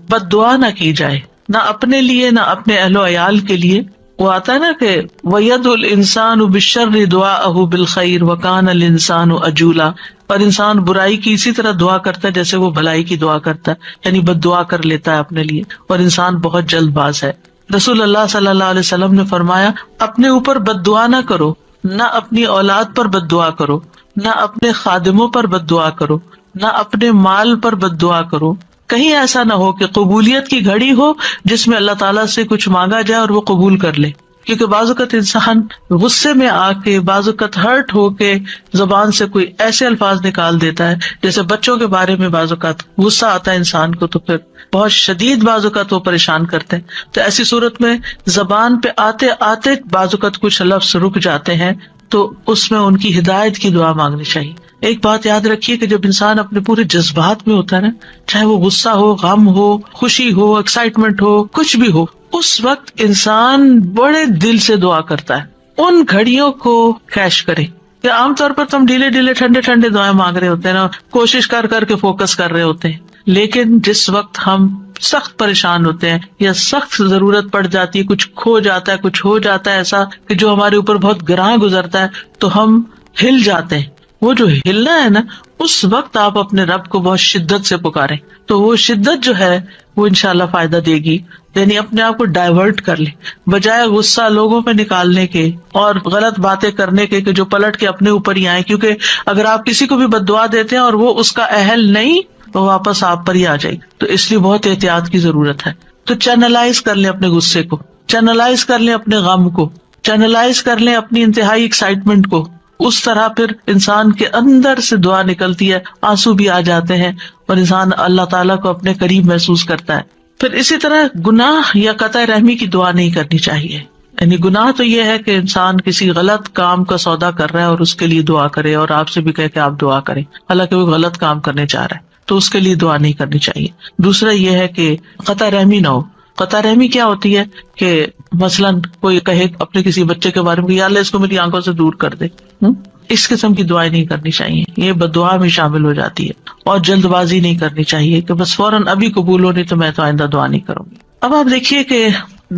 بد دعا نہ کی جائے، نہ اپنے لیے نہ اپنے اہل و عیال کے لیے۔ وہ آتا ہے نا کہ وَيَدْعُ الْإِنسَانُ بِالشَّرِّ دُعَاءَهُ بِالْخَيْرِ وَكَانَ الْإِنسَانُ عَجُولًا، اور انسان برائی کی اسی طرح دعا کرتا ہے جیسے وہ بھلائی کی دعا کرتا ہے، یعنی بد دعا کر لیتا ہے اپنے لیے، اور انسان بہت جلد باز ہے۔ رسول اللہ صلی اللہ علیہ وسلم نے فرمایا اپنے اوپر بد دعا نہ کرو، نہ اپنی اولاد پر بد دعا کرو، نہ اپنے خادموں پر بد دعا کرو، نہ اپنے مال پر بد دعا کرو۔ کہیں ایسا نہ ہو کہ قبولیت کی گھڑی ہو جس میں اللہ تعالیٰ سے کچھ مانگا جائے اور وہ قبول کر لے، کیونکہ بعض اوقات انسان غصے میں آ کے، بعض اوقات ہرٹ ہو کے زبان سے کوئی ایسے الفاظ نکال دیتا ہے، جیسے بچوں کے بارے میں بعض اوقات غصہ آتا ہے انسان کو تو پھر بہت شدید بعض اوقات وہ پریشان کرتے ہیں، تو ایسی صورت میں زبان پہ آتے آتے بعض اوقات کچھ لفظ رک جاتے ہیں تو اس میں ان کی ہدایت کی دعا مانگنی چاہیے. ایک بات یاد رکھیے کہ جب انسان اپنے پورے جذبات میں ہوتا ہے نا، چاہے وہ غصہ ہو، غم ہو، خوشی ہو، ایکسائٹمنٹ ہو، کچھ بھی ہو، اس وقت انسان بڑے دل سے دعا کرتا ہے. ان گھڑیوں کو کیش کرے. کہ عام طور پر تو ہم ڈھیلے ڈھیلے ٹھنڈے ٹھنڈے دعائیں مانگ رہے ہوتے ہیں نا، کوشش کر کر کے فوکس کر رہے ہوتے ہیں. لیکن جس وقت ہم سخت پریشان ہوتے ہیں یا سخت ضرورت پڑ جاتی ہے، کچھ کھو جاتا ہے، کچھ ہو جاتا ہے ایسا کہ جو ہمارے اوپر بہت گراں گزرتا ہے، تو ہم ہل جاتے ہیں. وہ جو ہلنا ہے نا، اس وقت آپ اپنے رب کو بہت شدت سے پکاریں تو وہ شدت جو ہے وہ انشاءاللہ فائدہ دے گی. یعنی اپنے آپ کو ڈائیورٹ کر لیں، بجائے غصہ لوگوں پہ نکالنے کے اور غلط باتیں کرنے کے کہ جو پلٹ کے اپنے اوپر ہی آئے. کیونکہ اگر آپ کسی کو بھی بد دعا دیتے ہیں اور وہ اس کا اہل نہیں، وہ واپس آپ پر ہی آ جائے گی. تو اس لیے بہت احتیاط کی ضرورت ہے. تو چینلائز کر لیں اپنے غصے کو، چینلائز کر لیں اپنے غم کو، چینلائز کر لیں اپنی انتہائی ایکسائٹمنٹ کو. اس طرح پھر انسان کے اندر سے دعا نکلتی ہے، آنسو بھی آ جاتے ہیں اور انسان اللہ تعالیٰ کو اپنے قریب محسوس کرتا ہے. پھر اسی طرح گناہ یا قطع رحمی کی دعا نہیں کرنی چاہیے. یعنی گناہ تو یہ ہے کہ انسان کسی غلط کام کا سودا کر رہا ہے اور اس کے لیے دعا کرے اور آپ سے بھی کہے کہ آپ دعا کریں، حالانکہ وہ غلط کام کرنے چاہ رہا ہے تو اس کے لیے دعا نہیں کرنی چاہیے. دوسرا یہ ہے کہ قطع رحمی نہ ہو. قطع رحمی کیا ہوتی ہے کہ مثلاً کوئی کہے اپنے کسی بچے کے بارے میں یا اللہ اس کو میری آنکھوں سے دور کر دے، اس قسم کی دعائیں نہیں کرنی چاہیے. یہ بددعا میں شامل ہو جاتی ہے. اور جلد بازی نہیں کرنی چاہیے کہ بس فوراً ابھی قبول ہو نہیں تو میں تو آئندہ دعا نہیں کروں گی. اب آپ دیکھیے کہ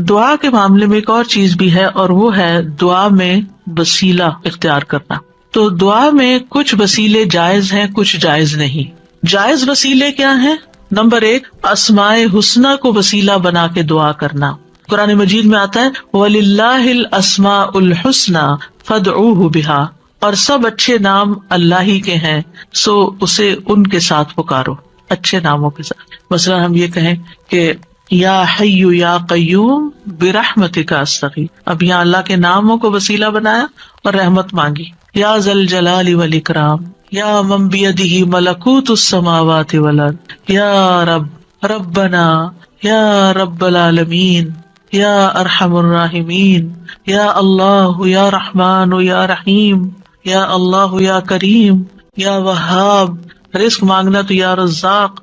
دعا کے معاملے میں ایک اور چیز بھی ہے اور وہ ہے دعا میں وسیلہ اختیار کرنا. تو دعا میں کچھ وسیلے جائز ہیں، کچھ جائز نہیں. جائز وسیلے کیا ہیں؟ نمبر 1، اسماء حسنہ کو وسیلہ بنا کے دعا کرنا. قرآن مجید میں آتا ہے وَلِلَّهِ الْأَسْمَاءُ الْحُسْنَى فَادْعُوهُ بِهَا، اور سب اچھے نام اللہ ہی کے ہیں سو اسے ان کے ساتھ پکارو، اچھے ناموں کے ساتھ. مثلا ہم یہ کہیں کہ یا حی یا قیوم برحمتک استغیث، اب یہاں اللہ کے ناموں کو وسیلہ بنایا اور رحمت مانگی. یا ذا الجلال والاکرام، یا من بیدہ ملکوت السماوات والارض، یا رب ربنا، یا رب العالمین، یا ارحم الراحمین، یا اللہ یا رحمان یا رحیم، یا اللہ یا کریم، یا وہاب. رزق مانگنا تو یا رزاق.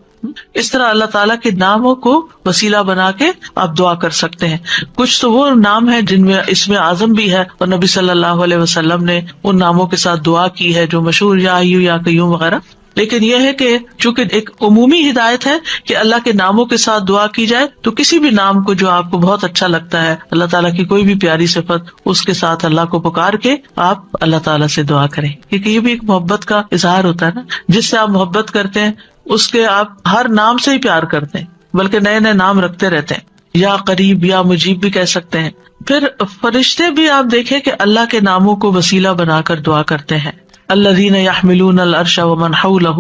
اس طرح اللہ تعالیٰ کے ناموں کو وسیلہ بنا کے آپ دعا کر سکتے ہیں. کچھ تو وہ نام ہیں جن میں اسم اعظم بھی ہے اور نبی صلی اللہ علیہ وسلم نے ان ناموں کے ساتھ دعا کی ہے جو مشہور یا حیّ یا قیوم وغیرہ. لیکن یہ ہے کہ چونکہ ایک عمومی ہدایت ہے کہ اللہ کے ناموں کے ساتھ دعا کی جائے، تو کسی بھی نام کو جو آپ کو بہت اچھا لگتا ہے، اللہ تعالیٰ کی کوئی بھی پیاری صفت، اس کے ساتھ اللہ کو پکار کے آپ اللہ تعالیٰ سے دعا کریں. کیونکہ یہ بھی ایک محبت کا اظہار ہوتا ہے نا، جس سے آپ محبت کرتے ہیں اس کے آپ ہر نام سے ہی پیار کرتے ہیں، بلکہ نئے نئے نام رکھتے رہتے ہیں. یا قریب یا مجیب بھی کہہ سکتے ہیں. پھر فرشتے بھی آپ دیکھیں کہ اللہ کے ناموں کو وسیلہ بنا کر دعا کرتے ہیں. الذین یحملون العرش ومن حولہ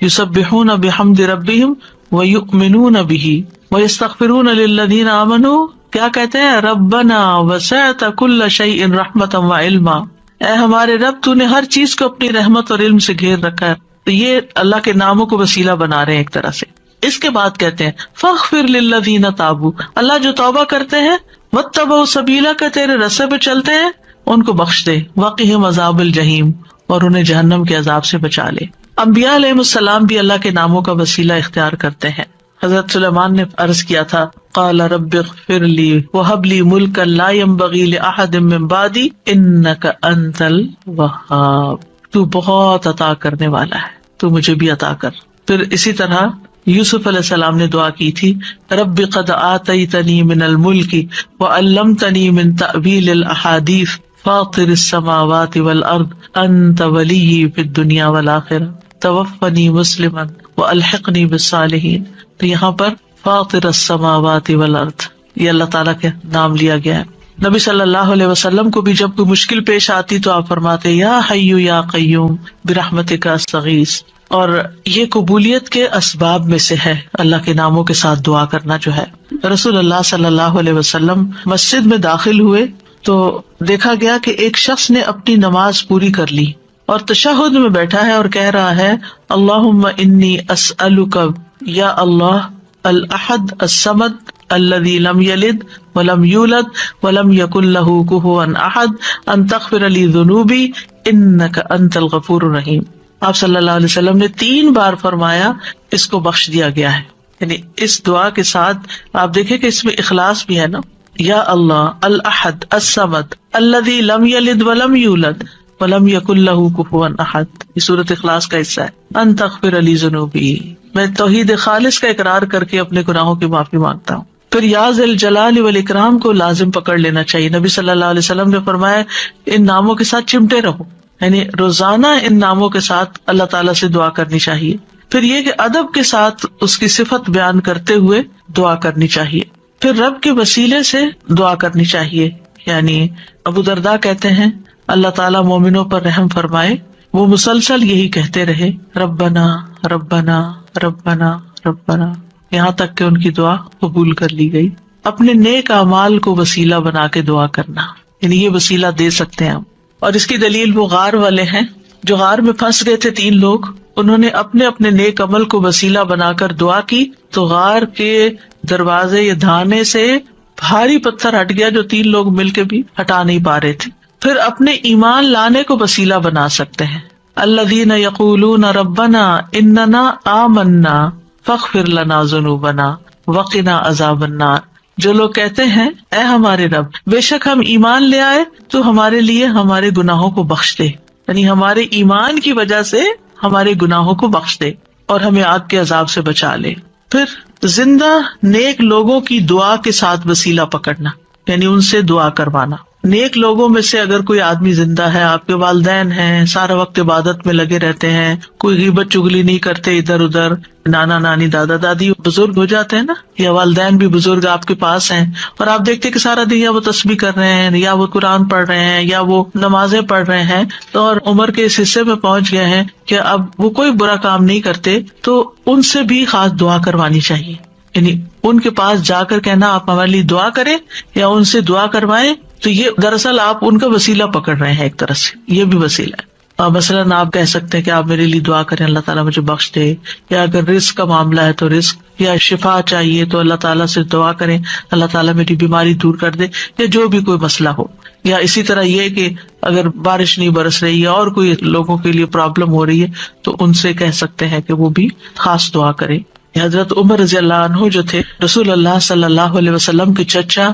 یسبحون بحمد ربہم ویؤمنون بہ ویستغفرون للذین آمنوا. کیا کہتے ہیں؟ ربنا وسعت کل شیء رحمتا وعلما، اے ہمارے رب تو نے ہر چیز کو اپنی رحمت اور علم سے گھیر رکھا ہے. تو یہ اللہ کے ناموں کو وسیلہ بنا رہے ہیں ایک طرح سے. اس کے بعد کہتے ہیں فاغفر للذین تابوا، اللہ جو توبہ کرتے ہیں، واتبعوا سبیلک، تیرے رستے پہ چلتے ہیں، ان کو بخش دے. وقہم عذاب الجحیم، اور انہیں جہنم کے عذاب سے بچا لے. انبیاء علیہ السلام بھی اللہ کے ناموں کا وسیلہ اختیار کرتے ہیں. حضرت سلیمان نے عرض کیا تھا قال رب اغفر لی وہب لی ملکا لا ينبغی لأحد من بعدی انک انت الوہاب، تو بہت عطا کرنے والا ہے، تو مجھے بھی عطا کر. پھر اسی طرح یوسف علیہ السلام نے دعا کی تھی رب قد آتیتنی من الملک وعلمتنی من تأویل الاحادیث فاطر السماوات والارض انت ولی فی الدنیا والآخرہ توفنی مسلما والحقنی بالصالحین. تو یہاں پر فاطر السماوات والارض یہ اللہ تعالیٰ کے نام لیا گیا ہے. نبی صلی اللہ علیہ وسلم کو بھی جب کوئی مشکل پیش آتی تو آپ فرماتے یا حی یا قیوم برحمتک استغیث. اور یہ قبولیت کے اسباب میں سے ہے اللہ کے ناموں کے ساتھ دعا کرنا جو ہے. رسول اللہ صلی اللہ علیہ وسلم مسجد میں داخل ہوئے تو دیکھا گیا کہ ایک شخص نے اپنی نماز پوری کر لی اور تشہد میں بیٹھا ہے اور کہہ رہا ہے اللہم انی اسألک یا اللہ الاحد الصمد الذی لم یلد ولم یولد ولم یکن لہ کفوا احد ان تغفر لی ذنوبی انک انت الغفور الرحیم. آپ صلی اللہ علیہ وسلم نے 3 بار فرمایا اس کو بخش دیا گیا ہے. یعنی اس دعا کے ساتھ آپ دیکھیں کہ اس میں اخلاص بھی ہے نا. یا اللہ الاحد الصمد الذی لم یلد ولم یولد ولم یکن لہ کفوا احد، یہ سورۃ اخلاص کا حصہ ہے. ان تغفر لی ذنوبی، میں توحید خالص کا اقرار کر کے اپنے گناہوں کی معافی مانگتا ہوں. پھر یا ذی الجلال والاکرام کو لازم پکڑ لینا چاہیے. نبی صلی اللہ علیہ وسلم نے فرمایا ان ناموں کے ساتھ چمٹے رہو، یعنی روزانہ ان ناموں کے ساتھ اللہ تعالیٰ سے دعا کرنی چاہیے. پھر یہ کہ ادب کے ساتھ اس کی صفت بیان کرتے ہوئے دعا کرنی چاہیے. پھر رب کے وسیلے سے دعا کرنی چاہیے. یعنی ابو درداء کہتے ہیں اللہ تعالیٰ مومنوں پر رحم فرمائے، وہ مسلسل یہی کہتے رہے ربنا ربنا ربنا ربنا، یہاں تک کہ ان کی دعا قبول کر لی گئی. اپنے نیک اعمال کو وسیلہ بنا کے دعا کرنا، یعنی یہ وسیلہ دے سکتے ہیں ہم. اور اس کی دلیل وہ غار والے ہیں جو غار میں پھنس گئے تھے. 3 لوگ، انہوں نے اپنے اپنے نیک عمل کو وسیلہ بنا کر دعا کی تو غار کے دروازے یا دھانے سے بھاری پتھر ہٹ گیا جو 3 لوگ مل کے بھی ہٹا نہیں پا رہے تھے. پھر اپنے ایمان لانے کو وسیلہ بنا سکتے ہیں. الذین یقولون ربنا اننا آمنا فاغفر لنا ذنوبنا وقنا عذاب النار، جو لوگ کہتے ہیں اے ہمارے رب بے شک ہم ایمان لے آئے تو ہمارے لیے ہمارے گناہوں کو بخش دے، یعنی ہمارے ایمان کی وجہ سے ہمارے گناہوں کو بخش دے اور ہمیں آگ کے عذاب سے بچا لے. پھر زندہ نیک لوگوں کی دعا کے ساتھ وسیلہ پکڑنا، یعنی ان سے دعا کروانا. نیک لوگوں میں سے اگر کوئی آدمی زندہ ہے، آپ کے والدین ہیں، سارا وقت عبادت میں لگے رہتے ہیں، کوئی غیبت چگلی نہیں کرتے ادھر ادھر، نانا نانی دادا دادی بزرگ ہو جاتے ہیں نا، یا والدین بھی بزرگ آپ کے پاس ہیں اور آپ دیکھتے کہ سارا دن یا وہ تسبیح کر رہے ہیں یا وہ قرآن پڑھ رہے ہیں یا وہ نمازیں پڑھ رہے ہیں، تو اور عمر کے اس حصے میں پہنچ گئے ہیں کہ اب وہ کوئی برا کام نہیں کرتے، تو ان سے بھی خاص دعا کروانی چاہیے. یعنی ان کے پاس جا کر کہنا آپ ہمارے لیے دعا کریں یا ان سے دعا کروائیں، تو یہ دراصل آپ ان کا وسیلہ پکڑ رہے ہیں. ایک طرح سے یہ بھی وسیلہ ہے. مثلاً آپ کہہ سکتے ہیں کہ آپ میرے لیے دعا کریں اللہ تعالیٰ مجھے بخش دے، یا اگر رزق کا معاملہ ہے تو رزق یا شفا چاہیے تو اللہ تعالیٰ سے دعا کریں اللہ تعالیٰ میری بیماری دور کر دے، یا جو بھی کوئی مسئلہ ہو. یا اسی طرح یہ کہ اگر بارش نہیں برس رہی ہے اور کوئی لوگوں کے لیے پرابلم ہو رہی ہے تو ان سے کہہ سکتے ہیں کہ وہ بھی خاص دعا کریں. حضرت عمر رضی اللہ عنہ جو تھے رسول اللہ صلی اللہ علیہ وسلم کے چچا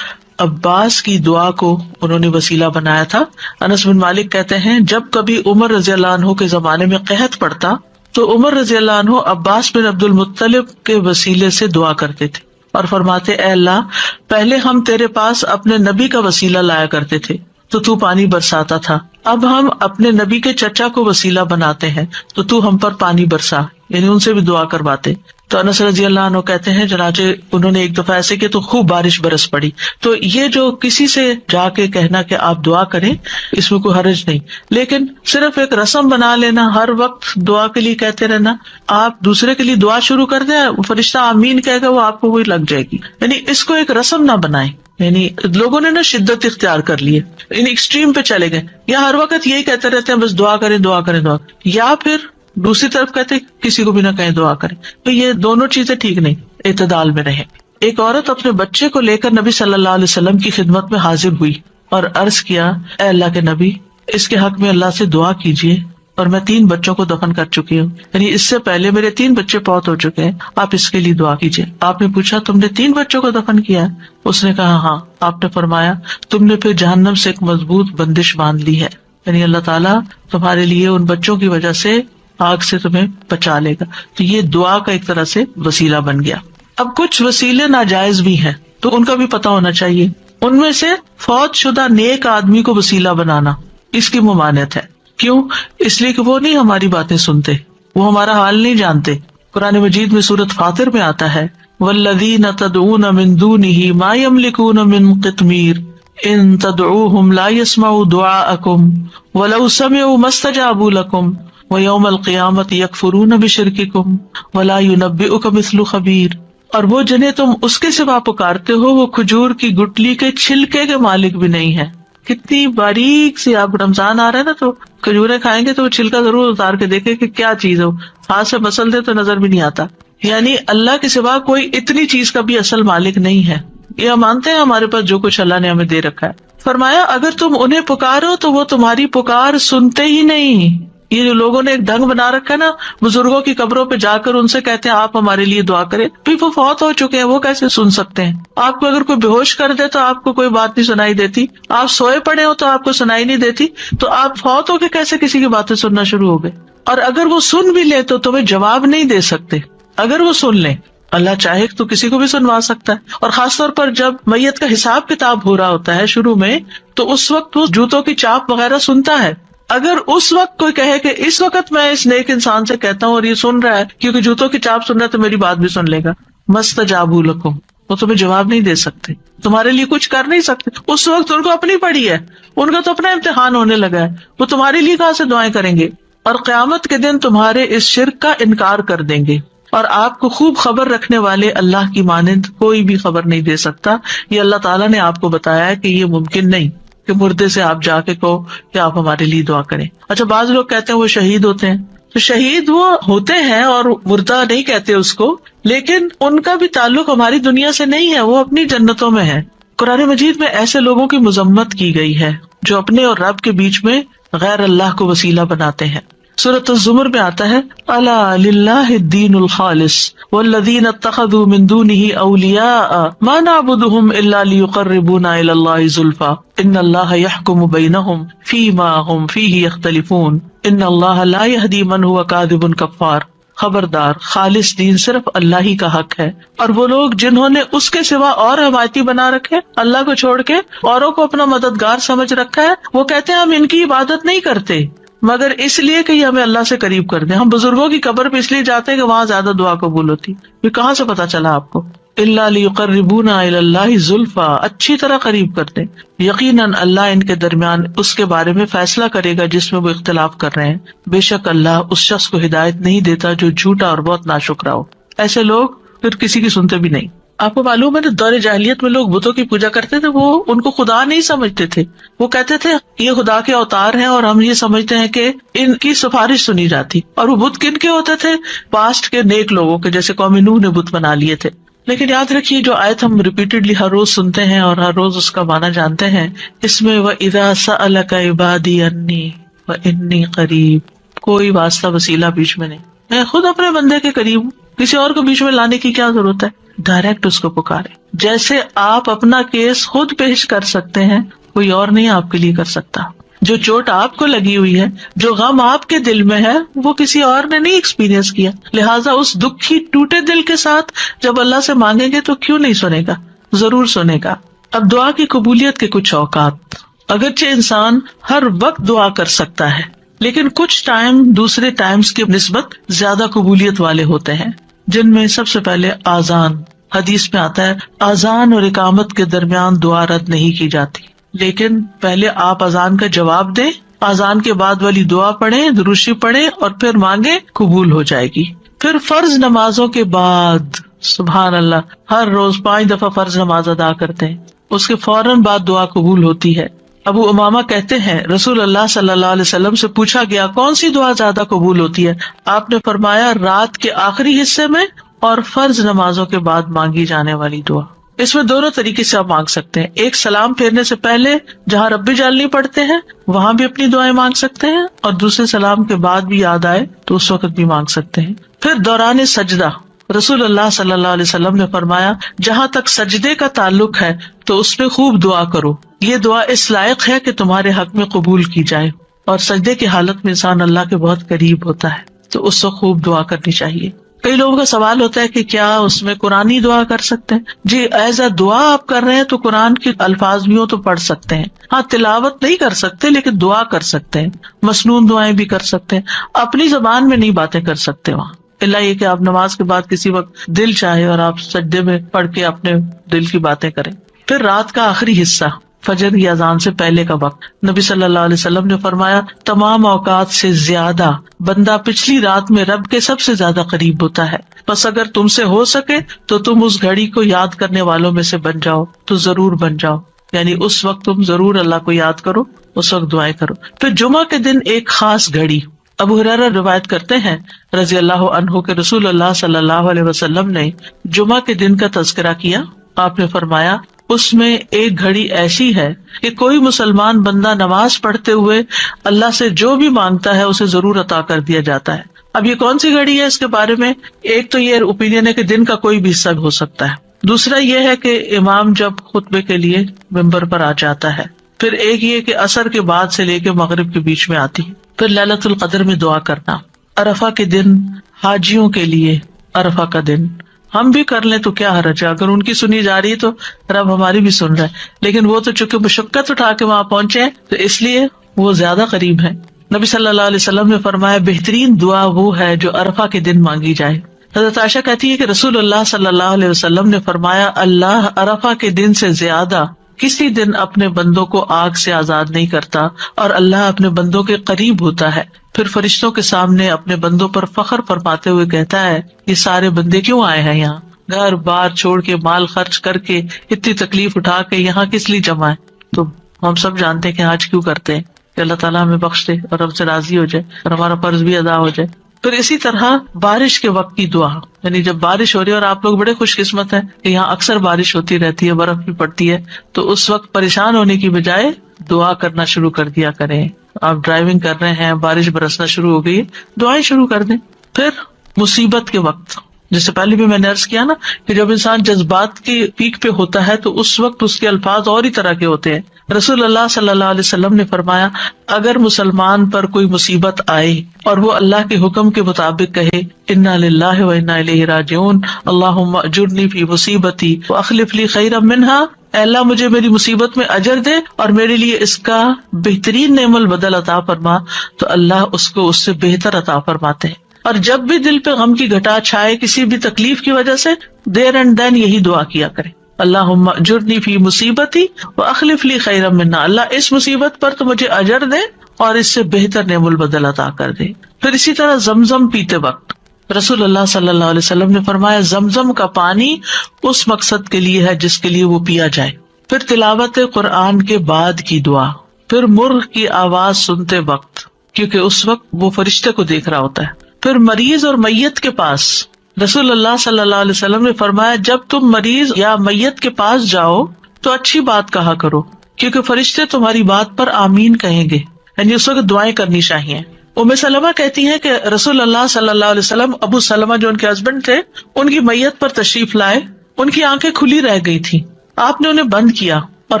عباس کی دعا کو انہوں نے وسیلہ بنایا تھا. انس بن مالک کہتے ہیں جب کبھی عمر رضی اللہ عنہ کے زمانے میں قحط پڑتا تو عمر رضی اللہ عنہ عباس بن عبد المطلب کے وسیلے سے دعا کرتے تھے اور فرماتے اے اللہ پہلے ہم تیرے پاس اپنے نبی کا وسیلہ لایا کرتے تھے تو پانی برساتا تھا، اب ہم اپنے نبی کے چچا کو وسیلہ بناتے ہیں تو ہم پر پانی برسا، یعنی ان سے بھی دعا کرواتے. تو انس رضی اللہ عنہ کہتے ہیں چنانچہ انہوں نے ایک دفعہ ایسے کیا تو خوب بارش برس پڑی. تو یہ جو کسی سے جا کے کہنا کہ آپ دعا کریں اس میں کوئی حرج نہیں، لیکن صرف ایک رسم بنا لینا ہر وقت دعا کے لیے کہتے رہنا، آپ دوسرے کے لیے دعا شروع کر دیں فرشتہ آمین کہے گا وہ آپ کو وہی لگ جائے گی، یعنی اس کو ایک رسم نہ بنائیں. یعنی لوگوں نے نا شدت اختیار کر لی ہے، یعنی ایکسٹریم پہ چلے گئے، یا ہر وقت یہی کہتے رہتے ہیں بس دعا کریں دعا کریں دعا، یا پھر دوسری طرف کہتے کسی کو بھی نہ کہیں دعا کریں. تو یہ دونوں چیزیں ٹھیک نہیں، اعتدال میں رہیں. ایک عورت اپنے بچے کو لے کر نبی صلی اللہ علیہ وسلم کی خدمت میں حاضر ہوئی اور عرض کیا اے اللہ کے نبی اس کے حق میں اللہ سے دعا کیجیے، اور میں 3 بچوں کو دفن کر چکی ہوں، یعنی اس سے پہلے میرے 3 بچے فوت ہو چکے ہیں، آپ اس کے لیے دعا کیجیے. آپ نے پوچھا تم نے 3 بچوں کو دفن کیا ہے؟ اس نے کہا ہاں. آپ نے فرمایا تم نے پھر جہنم سے ایک مضبوط بندش باندھ لی ہے، یعنی اللہ تعالیٰ تمہارے لیے ان بچوں کی وجہ سے آگ سے تمہیں بچا لے گا. تو یہ دعا کا ایک طرح سے وسیلہ بن گیا. اب کچھ وسیلے ناجائز بھی ہیں تو ان کا بھی پتہ ہونا چاہیے. ان میں سے فوت شدہ نیک آدمی کو وسیلہ بنانا اس کی ممانعت ہے. کیوں؟ اس لیے کہ وہ نہیں ہماری باتیں سنتے، وہ ہمارا حال نہیں جانتے. قرآن مجید میں سورۃ فاطر میں آتا ہے والذین تدعون من دونہ ما یملکون من قطمیر ان تدعوہم لا یسمعوا دعاءکم ولو سمعوا ما استجابوا لکم وَيَوْمَ الْقِيَامَةِ يَكْفُرُونَ بِشِرْكِكُمْ وَلَا يُنَبِّئُكَ مِثْلُ خَبِيرٍ. اور وہ جنہیں تم اس کے سوا پکارتے ہو وہ کھجور کی گٹلی کے چھلکے کے مالک بھی نہیں ہے. کتنی باریک سی، آپ رمضان آ رہا ہے نا تو کھجوریں کھائیں گے تو وہ چھلکا ضرور اتار کے دیکھیں کہ کیا چیز ہو، ہاتھ سے مسل دے تو نظر بھی نہیں آتا. یعنی اللہ کے سوا کوئی اتنی چیز کا بھی اصل مالک نہیں ہے. یہ ہم مانتے ہیں ہمارے پاس جو کچھ اللہ نے ہمیں دے رکھا ہے. فرمایا اگر تم انہیں پکارو تو وہ تمہاری پکار سنتے ہی نہیں. یہ جو لوگوں نے ایک ڈھنگ بنا رکھا ہے نا، بزرگوں کی قبروں پہ جا کر ان سے کہتے ہیں آپ ہمارے لیے دعا کریں. وہ فوت ہو چکے ہیں، وہ کیسے سن سکتے ہیں؟ آپ کو اگر کوئی بے ہوش کر دے تو آپ کو کوئی بات نہیں سنائی دیتی، آپ سوئے پڑے ہو تو آپ کو سنائی نہیں دیتی، تو آپ فوت ہو کے کیسے کسی کی باتیں سننا شروع ہو گئے؟ اور اگر وہ سن بھی لے تو تمہیں جواب نہیں دے سکتے. اگر وہ سن لیں، اللہ چاہے تو کسی کو بھی سنوا سکتا ہے. اور خاص طور پر جب میت کا حساب کتاب ہو رہا ہوتا ہے شروع میں، تو اس وقت وہ جوتوں کی چاپ وغیرہ سنتا ہے. اگر اس وقت کوئی کہے کہ اس وقت میں اس نیک انسان سے کہتا ہوں اور یہ سن رہا ہے کیونکہ جوتوں کی چاپ سن رہا ہے تو میری بات بھی سن لے گا، مستجابوا لکم، وہ تمہیں جواب نہیں دے سکتے، تمہارے لیے کچھ کر نہیں سکتے. اس وقت ان کو اپنی پڑی ہے، ان کا تو اپنا امتحان ہونے لگا ہے، وہ تمہارے لیے کہاں سے دعائیں کریں گے؟ اور قیامت کے دن تمہارے اس شرک کا انکار کر دیں گے. اور آپ کو خوب خبر رکھنے والے اللہ کی مانند کوئی بھی خبر نہیں دے سکتا. یہ اللہ تعالیٰ نے آپ کو بتایا ہے کہ یہ ممکن نہیں کہ مردے سے آپ جا کے کہو کہ آپ ہمارے لیے دعا کریں. اچھا، بعض لوگ کہتے ہیں وہ شہید ہوتے ہیں، تو شہید وہ ہوتے ہیں اور مردہ نہیں کہتے اس کو، لیکن ان کا بھی تعلق ہماری دنیا سے نہیں ہے، وہ اپنی جنتوں میں ہے. قرآن مجید میں ایسے لوگوں کی مذمت کی گئی ہے جو اپنے اور رب کے بیچ میں غیر اللہ کو وسیلہ بناتے ہیں. سورۃ الزمر میں آتا ہے الا للہ الدین الخالص والذین اتخذوا من دونہ اولیاء ما نعبدهم الا لیقربونا الی اللہ زلفی ان اللہ یحکم بینہم فیما ہم فیہ یختلفون ان اللہ لا یہدی من هو کاذب کفار. خبردار، خالص دین صرف اللہ ہی کا حق ہے، اور وہ لوگ جنہوں نے اس کے سوا اور حمایتی بنا رکھے، اللہ کو چھوڑ کے اوروں کو اپنا مددگار سمجھ رکھا ہے، وہ کہتے ہیں ہم ان کی عبادت نہیں کرتے مگر اس لیے کہ یہ ہمیں اللہ سے قریب کر دیں. ہم بزرگوں کی قبر پہ اس لیے جاتے ہیں کہ وہاں زیادہ دعا قبول ہوتی. یہ کہاں سے پتا چلا آپ کو؟ الا لیقربونا الی اللہ زلفی، اچھی طرح قریب کر دیں. یقیناً اللہ ان کے درمیان اس کے بارے میں فیصلہ کرے گا جس میں وہ اختلاف کر رہے ہیں. بے شک اللہ اس شخص کو ہدایت نہیں دیتا جو جھوٹا اور بہت ناشکرا ہو. ایسے لوگ پھر کسی کی سنتے بھی نہیں. آپ کو معلوم ہے نا، دور جاہلیت میں لوگ بتوں کی پوجا کرتے تھے، وہ ان کو خدا نہیں سمجھتے تھے. وہ کہتے تھے یہ خدا کے اوتار ہیں اور ہم یہ سمجھتے ہیں کہ ان کی سفارش سنی جاتی. اور وہ بت کن کے ہوتے تھے؟ پاسٹ کے نیک لوگوں کے، جیسے قوم نوح نے بت بنا لیے تھے. لیکن یاد رکھیے جو آیت ہم ریپیٹڈلی ہر روز سنتے ہیں اور ہر روز اس کا معنی جانتے ہیں، اس میں وَإِذَا سَأَلَكَ عِبَادِي عَنِّي وَإِنِّي قَرِيبٌ، کوئی واسطہ وسیلہ بیچ میں نہیں. میں خود اپنے بندے کے قریب ہوں، کسی اور کو بیچ میں لانے کی کیا ضرورت ہے؟ ڈائریکٹ اس کو پکارے. جیسے آپ اپنا کیس خود پیش کر سکتے ہیں، کوئی اور نہیں آپ کے لیے کر سکتا. جو چوٹ آپ کو لگی ہوئی ہے، جو غم آپ کے دل میں ہے، وہ کسی اور نے نہیں ایکسپیرینس کیا. لہٰذا اس دکھی ٹوٹے دل کے ساتھ جب اللہ سے مانگیں گے تو کیوں نہیں سنے گا؟ ضرور سنے گا. اب دعا کی قبولیت کے کچھ اوقات. اگرچہ انسان ہر وقت دعا کر سکتا ہے، لیکن کچھ ٹائم دوسرے ٹائمز کی نسبت زیادہ قبولیت والے ہوتے ہیں، جن میں سب سے پہلے آذان. حدیث میں آتا ہے آذان اور اقامت کے درمیان دعا رد نہیں کی جاتی، لیکن پہلے آپ اذان کا جواب دیں، اذان کے بعد والی دعا پڑھیں، درود پڑھیں اور پھر مانگیں، قبول ہو جائے گی. پھر فرض نمازوں کے بعد، سبحان اللہ، ہر روز 5 دفعہ فرض نماز ادا کرتے ہیں، اس کے فوراً بعد دعا قبول ہوتی ہے. ابو امامہ کہتے ہیں رسول اللہ صلی اللہ علیہ وسلم سے پوچھا گیا کون سی دعا زیادہ قبول ہوتی ہے؟ آپ نے فرمایا رات کے آخری حصے میں اور فرض نمازوں کے بعد مانگی جانے والی دعا. اس میں دونوں طریقے سے آپ مانگ سکتے ہیں. ایک سلام پھیرنے سے پہلے جہاں رب جلنی پڑھتے ہیں وہاں بھی اپنی دعائیں مانگ سکتے ہیں، اور دوسرے سلام کے بعد بھی یاد آئے تو اس وقت بھی مانگ سکتے ہیں. پھر دوران سجدہ رسول اللہ صلی اللہ علیہ وسلم نے فرمایا جہاں تک سجدے کا تعلق ہے تو اس میں خوب دعا کرو، یہ دعا اس لائق ہے کہ تمہارے حق میں قبول کی جائے. اور سجدے کی حالت میں انسان اللہ کے بہت قریب ہوتا ہے تو اس وقت خوب دعا کرنی چاہیے. کئی لوگوں کا سوال ہوتا ہے کہ کیا اس میں قرآنی دعا کر سکتے ہیں؟ جی، ایز اے دعا آپ کر رہے ہیں تو قرآن کے الفاظ بھی ہو تو پڑھ سکتے ہیں. ہاں، تلاوت نہیں کر سکتے لیکن دعا کر سکتے ہیں، مسنون دعائیں بھی کر سکتے ہیں. اپنی زبان میں نہیں باتیں کر سکتے وہاں، اللہ یہ کہ آپ نماز کے بعد کسی وقت دل چاہے اور آپ سجدے میں پڑھ کے اپنے دل کی باتیں کریں. پھر رات کا آخری حصہ، فجر کی اذان سے پہلے کا وقت، نبی صلی اللہ علیہ وسلم نے فرمایا تمام اوقات سے زیادہ بندہ پچھلی رات میں رب کے سب سے زیادہ قریب ہوتا ہے. بس اگر تم سے ہو سکے تو تم اس گھڑی کو یاد کرنے والوں میں سے بن جاؤ تو ضرور بن جاؤ، یعنی اس وقت تم ضرور اللہ کو یاد کرو، اس وقت دعائیں کرو. پھر جمعہ کے دن ایک خاص گھڑی، ابو ہریرہ روایت کرتے ہیں رضی اللہ عنہ کہ رسول اللہ صلی اللہ علیہ وسلم نے جمعہ کے دن کا تذکرہ کیا. آپ نے فرمایا اس میں ایک گھڑی ایسی ہے کہ کوئی مسلمان بندہ نماز پڑھتے ہوئے اللہ سے جو بھی مانگتا ہے اسے ضرور عطا کر دیا جاتا ہے. اب یہ کون سی گھڑی ہے؟ اس کے بارے میں ایک تو یہ اوپینین ہے کہ دن کا کوئی بھی حصہ ہو سکتا ہے. دوسرا یہ ہے کہ امام جب خطبے کے لیے ممبر پر آ جاتا ہے. پھر ایک یہ کہ عصر کے بعد سے لے کے مغرب کے بیچ میں آتی ہے. پھر لیلۃ القدر میں دعا کرنا. عرفہ کے دن حاجیوں کے لیے عرفہ کا دن ہم بھی کر لیں تو کیا حرج ہے؟ اگر ان کی سنی جا رہی ہے تو رب ہماری بھی سن رہا ہے. لیکن وہ تو چونکہ مشقت اٹھا کے وہاں پہنچے ہیں تو اس لیے وہ زیادہ قریب ہے. نبی صلی اللہ علیہ وسلم نے فرمایا بہترین دعا وہ ہے جو عرفہ کے دن مانگی جائے. حضرت عائشہ کہتی ہے کہ رسول اللہ صلی اللہ علیہ وسلم نے فرمایا اللہ عرفہ کے دن سے زیادہ کسی دن اپنے بندوں کو آگ سے آزاد نہیں کرتا اور اللہ اپنے بندوں کے قریب ہوتا ہے. پھر فرشتوں کے سامنے اپنے بندوں پر فخر فرماتے ہوئے کہتا ہے یہ سارے بندے کیوں آئے ہیں یہاں؟ گھر بار چھوڑ کے مال خرچ کر کے اتنی تکلیف اٹھا کے یہاں کس لیے جمع ہے؟ تو ہم سب جانتے ہیں کہ آج کیوں کرتے ہیں کہ اللہ تعالیٰ ہمیں بخش دے اور ہم سے راضی ہو جائے اور ہمارا فرض بھی ادا ہو جائے. پھر اسی طرح بارش کے وقت کی دعا، یعنی جب بارش ہو رہی ہے اور آپ لوگ بڑے خوش قسمت ہیں کہ یہاں اکثر بارش ہوتی رہتی ہے، برف بھی پڑتی ہے، تو اس وقت پریشان ہونے کی بجائے دعا کرنا شروع کر دیا کریں. آپ ڈرائیونگ کر رہے ہیں، بارش برسنا شروع ہو گئی، دعائیں شروع کر دیں. پھر مصیبت کے وقت، جس سے پہلے بھی میں نے عرض کیا نا کہ جب انسان جذبات کی پیک پہ ہوتا ہے تو اس وقت اس کے الفاظ اور ہی طرح کے ہوتے ہیں. رسول اللہ صلی اللہ علیہ وسلم نے فرمایا اگر مسلمان پر کوئی مصیبت آئے اور وہ اللہ کے حکم کے مطابق کہے انا للہ و انا الیہ راجعون اللہم اجرنی فی مصیبتی واخلف لی خیرا منہا، اے اللہ مجھے میری مصیبت میں اجر دے اور میرے لیے اس کا بہترین نعم البدل عطا فرما، تو اللہ اس کو اس سے بہتر عطا فرماتے ہیں. اور جب بھی دل پہ غم کی گھٹا چھائے کسی بھی تکلیف کی وجہ سے، دیر اینڈ دین یہی دعا کیا کرے اللہم اجرنی فی مصیبتی واخلف لی خیرا منہا، اللہ اس مصیبت پر تو مجھے اجر دے اور اس سے بہتر نعم البدل عطا کر دے. پھر اسی طرح زمزم پیتے وقت رسول اللہ صلی اللہ علیہ وسلم نے فرمایا زمزم کا پانی اس مقصد کے لیے ہے جس کے لیے وہ پیا جائے. پھر تلاوت قرآن کے بعد کی دعا. پھر مرغ کی آواز سنتے وقت، کیونکہ اس وقت وہ فرشتے کو دیکھ رہا ہوتا ہے. پھر مریض اور میت کے پاس رسول اللہ صلی اللہ علیہ وسلم نے فرمایا جب تم مریض یا میت کے پاس جاؤ تو اچھی بات کہا کرو، کیونکہ فرشتے تمہاری بات پر آمین کہیں گے، یعنی اس وقت دعائیں کرنی چاہیے. ام سلمہ کہتی ہیں کہ رسول اللہ صلی اللہ علیہ وسلم ابو سلمہ جو ان کے ہسبینڈ تھے ان کی میت پر تشریف لائے. ان کی آنکھیں کھلی رہ گئی تھی، آپ نے انہیں بند کیا اور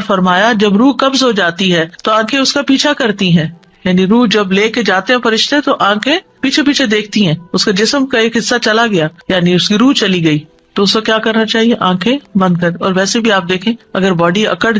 فرمایا جب روح قبض ہو جاتی ہے تو آنکھیں اس کا پیچھا کرتی ہیں، یعنی روح جب لے کے جاتے ہیں فرشتے تو آنکھیں پیچھے پیچھے دیکھتی ہیں. اس کے جسم کا ایک حصہ چلا گیا یعنی اس کی روح چلی گئی تو اس کو کیا کرنا چاہیے؟ آنکھیں بند کر. اور ویسے بھی آپ دیکھیں اگر باڈی اکڑ